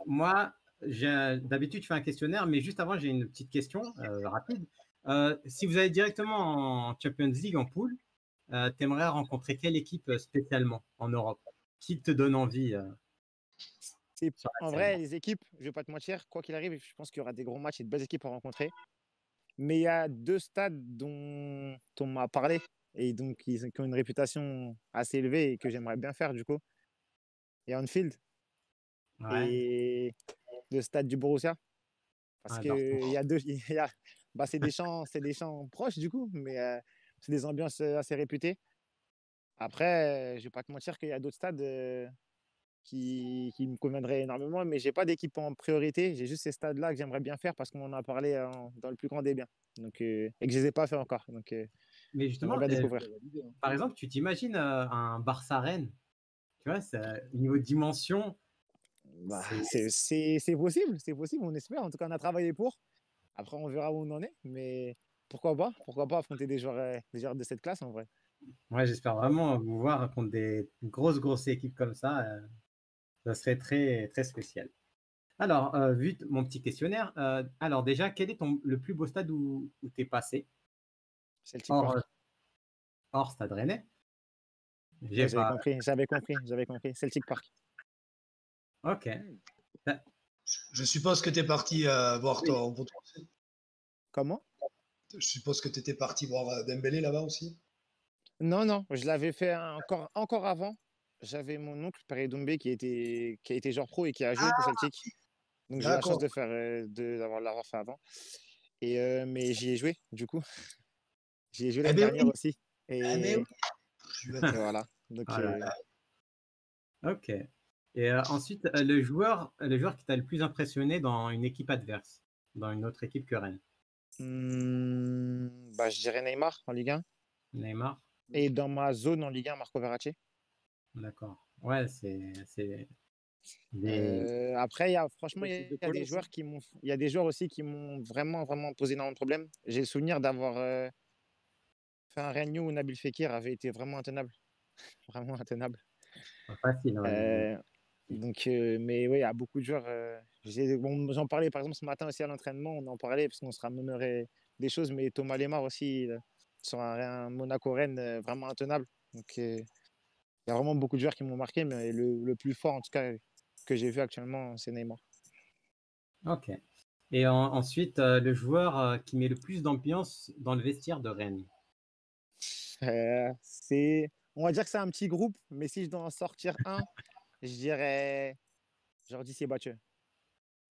Moi, d'habitude, je fais un questionnaire, mais juste avant, j'ai une petite question rapide. Si vous allez directement en Champions League en poule, tu aimerais rencontrer quelle équipe spécialement en Europe? Qui te donne envie sur la En scène? vrai, les équipes, je vais pas te mentir, quoi qu'il arrive, je pense qu'il y aura des gros matchs et de belles équipes à rencontrer. Mais il y a 2 stades dont on m'a parlé et donc qui ont une réputation assez élevée et que j'aimerais bien faire du coup. Il y a Anfield Ouais, et le stade du Borussia parce ouais, que Dortmund. il y a 2 il y a bah, c'est des champs proches du coup, mais c'est des ambiances, assez réputées. Après, je vais pas te mentir qu'il y a d'autres stades, qui me conviendraient énormément, mais j'ai pas d'équipe en priorité. J'ai juste ces stades-là que j'aimerais bien faire parce qu'on m'en a parlé dans le plus grand des biens. Donc, et que je les ai pas fait encore. Donc, Mais j'aimerais justement, bien découvrir. par exemple, tu t'imagines un Barça-Rennes, tu vois, niveau dimension, Bah, c'est c'est possible, c'est possible, on espère. En tout cas, on a travaillé pour. Après, on verra où on en est, mais pourquoi pas? Pourquoi pas affronter des joueurs de cette classe en vrai? ouais, j'espère vraiment vous voir contre des grosses équipes comme ça. Ça serait très, très spécial. Alors, vu mon petit questionnaire, alors déjà, quel est le plus beau stade où tu es passé Celtic hors, Park. hors Stade Rennais? Ouais, J'ai pas. j'avais compris. Celtic Park. Ok. T'as- Je suppose que tu es parti voir Oui. ton poteau aussi. Comment? Je suppose que tu étais parti voir Dembélé là-bas aussi. Non, non, je l'avais fait encore avant. J'avais mon oncle, Père Doumbé, qui a été joueur pro et qui a joué pour Ah, Celtic. Donc j'ai eu la chance d'accord. de l'avoir fait avant. Et mais j'y ai joué, du coup. J'y ai joué Eh l'année bien dernière oui, aussi. eh ben Et, oui. Je vais être- et voilà. Donc Ah là là. Ok. Et ensuite, le joueur qui t'a le plus impressionné dans une équipe adverse, dans une autre équipe que Rennes. bah, je dirais Neymar en Ligue 1. Neymar? Et dans ma zone en Ligue 1, Marco Verratti. D'accord. Ouais, c'est des. Après, franchement, L'équipe de il y a Colo des aussi. joueurs il y a des joueurs aussi qui m'ont vraiment posé énormément de problèmes. J'ai le souvenir d'avoir fait un Rennes où Nabil Fekir avait été vraiment intenable. Vraiment intenable. Pas facile, ouais. Euh, donc, mais oui, il y a beaucoup de joueurs. Bon, j'en parlais par exemple ce matin aussi à l'entraînement, on en parlait parce qu'on se ramènerait des choses, mais Thomas Lemar aussi, sur un Monaco-Rennes vraiment intenable. Donc, il y a vraiment beaucoup de joueurs qui m'ont marqué, mais le plus fort en tout cas que j'ai vu actuellement, c'est Neymar. Ok. Et ensuite, le joueur qui met le plus d'ambiance dans le vestiaire de Rennes. On va dire que c'est un petit groupe, mais si je dois en sortir un, je dirais Jordi Sébastien.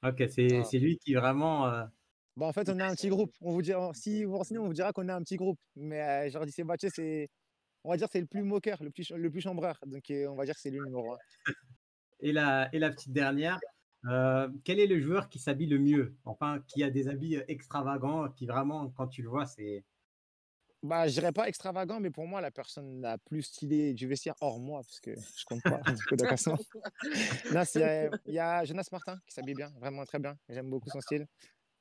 Ok, c'est Ah. c'est lui qui vraiment. Bon, en fait, on a un petit groupe. On vous dira, si vous vous renseignez, on vous dira qu'on a un petit groupe. Mais Jordi Sébastien, on va dire, c'est le plus moqueur, le plus chambreur. Donc, on va dire que c'est lui le numéro un. Et la petite dernière, quel est le joueur qui s'habille le mieux? Enfin, qui a des habits extravagants, qui vraiment, quand tu le vois, c'est. Bah, je dirais pas extravagant, mais pour moi, la personne la plus stylée du vestiaire, hors moi, parce que je compte pas beaucoup d'occasions. Non, il y a Jonas Martin qui s'habille bien, vraiment très bien. J'aime beaucoup son style.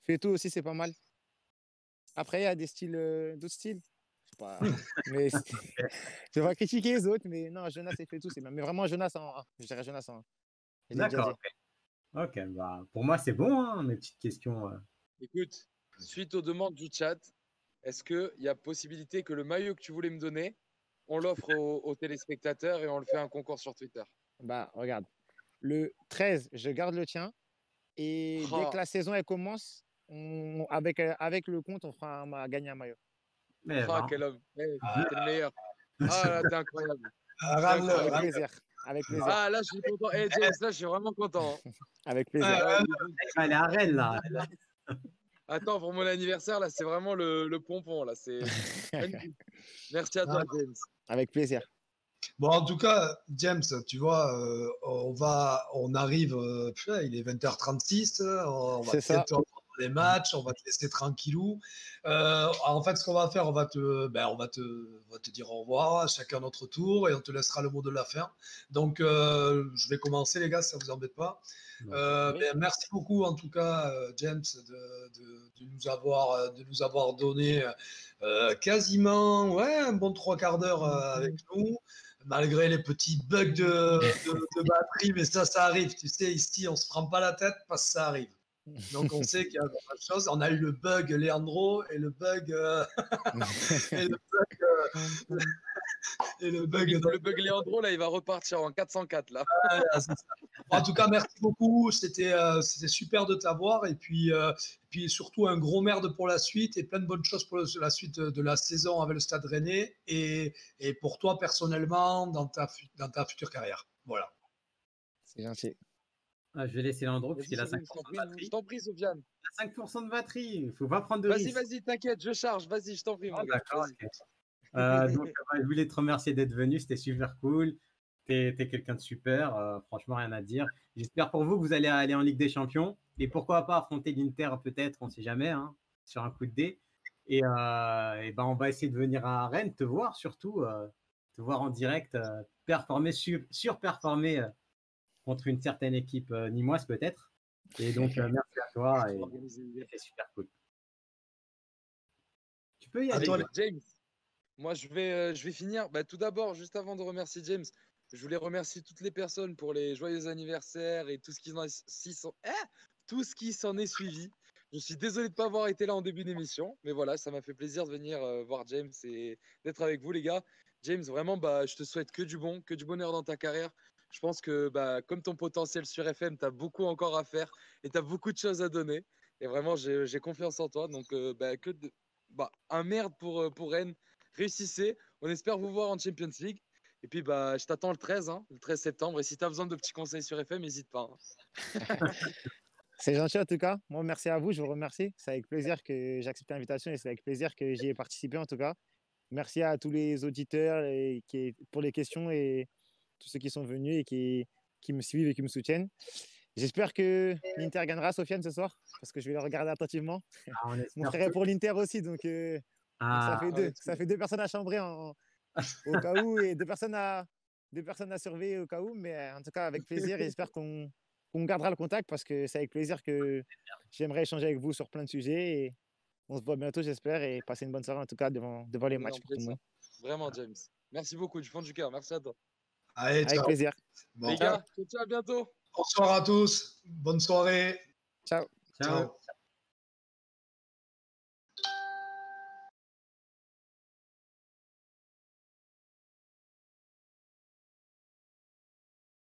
Feto aussi, c'est pas mal. Après, il y a des styles, d'autres styles. Je sais pas. Mais je vais pas critiquer les autres, mais non, Jonas et Feto, c'est bien. Mais vraiment, Jonas en un. Je dirais Jonas en un. Je l'ai déjà D'accord. dit. Ok, bah, pour moi, c'est bon, hein, mes petites questions. Écoute, suite aux demandes du chat, est-ce qu'il y a possibilité que le maillot que tu voulais me donner, on l'offre aux téléspectateurs et on le fait un concours sur Twitter? Bah, regarde. Le 13, je garde le tien. Et dès que Ah, la saison elle commence, avec le compte, on va gagner un maillot. Mais ah, bah, quel homme. T'es le meilleur. Ah là, t'es incroyable. T'es Rame-le, Avec incroyable. rame-le. plaisir. Avec plaisir. Ah là, je suis content. James, là, je suis vraiment content, hein. Avec plaisir. Ah, elle est à Rennes, là. attends, pour mon anniversaire, là, c'est vraiment le pompon. Là, c'est magnifique. Merci à Ah, toi, James. Avec plaisir. bon, en tout cas, James, tu vois, on arrive, il est 20h36, on va C'est ça. bientôt les matchs, on va te laisser tranquillou. En fait, ce qu'on va faire, on va te dire au revoir, chacun à notre tour, et on te laissera le mot de la fin. Donc, je vais commencer, les gars, si ça vous embête pas. Merci beaucoup, en tout cas, James, de nous avoir donné quasiment un bon 3/4 d'heure avec nous, malgré les petits bugs de batterie, mais ça arrive. Tu sais, ici, on ne se prend pas la tête parce que ça arrive. Donc, on sait qu'il y a pas de choses. On a eu le bug Leandro et le bug. Le bug Leandro, là, il va repartir en 404. Là. En tout cas, merci beaucoup. C'était super de t'avoir. Et puis surtout, un gros merde pour la suite et plein de bonnes choses pour la suite de la saison avec le Stade Rennais et pour toi personnellement dans ta future carrière. Voilà. C'est gentil. Je vais laisser Leandro puisqu'il a 5% de batterie. Je t'en prie, Sofiane. Il a 5% de batterie. Il ne faut pas prendre de risque. Vas-y, t'inquiète, je charge. Vas-y, je t'en prie, mon gars. D'accord. Donc, je voulais te remercier d'être venu. C'était super cool. T'es quelqu'un de super. Franchement, rien à dire. J'espère pour vous que vous allez aller en Ligue des Champions. Et pourquoi pas affronter l'Inter, peut-être, on ne sait jamais, hein, sur un coup de dé. Et on va essayer de venir à Rennes, te voir surtout, te voir en direct, performer, surperformer contre une certaine équipe nîmoise peut-être. Et donc, merci à toi. C'est super cool. Tu peux y aller. James, moi, je vais finir. Tout d'abord, juste avant de remercier James, je voulais remercier toutes les personnes pour les joyeux anniversaires et tout ce qui s'en est suivi. Je suis désolé de ne pas avoir été là en début d'émission, mais voilà, ça m'a fait plaisir de venir voir James et d'être avec vous, les gars. James, vraiment, je te souhaite que du bon, que du bonheur dans ta carrière. Je pense que comme ton potentiel sur FM, tu as beaucoup encore à faire et tu as beaucoup de choses à donner. Et vraiment, j'ai confiance en toi. Donc, un merde pour Rennes. Réussissez. On espère vous voir en Champions League. Et puis, je t'attends le 13 septembre. Et si tu as besoin de petits conseils sur FM, n'hésite pas. C'est gentil en tout cas. Moi, merci à vous. Je vous remercie. C'est avec plaisir que j'ai accepté l'invitation et c'est avec plaisir que j'y ai participé en tout cas. Merci à tous les auditeurs pour les questions et tous ceux qui sont venus et qui me suivent et qui me soutiennent. J'espère que l'Inter gagnera, Sofiane, ce soir, parce que je vais le regarder attentivement. Mon frère est pour l'Inter aussi, donc ça fait deux. Ça fait deux personnes à chambrer au cas où et deux personnes à surveiller au cas où. Mais en tout cas, avec plaisir. Et j'espère qu'on gardera le contact parce que c'est avec plaisir que j'aimerais échanger avec vous sur plein de sujets. Et on se voit bientôt, j'espère, et passer une bonne soirée en tout cas devant les matchs pour tout le monde. Vraiment, James. Merci beaucoup du fond du cœur. Merci à toi. Allez, avec plaisir. Les gars, ciao, à bientôt. Bonsoir à tous. Bonne soirée. Ciao. Ciao.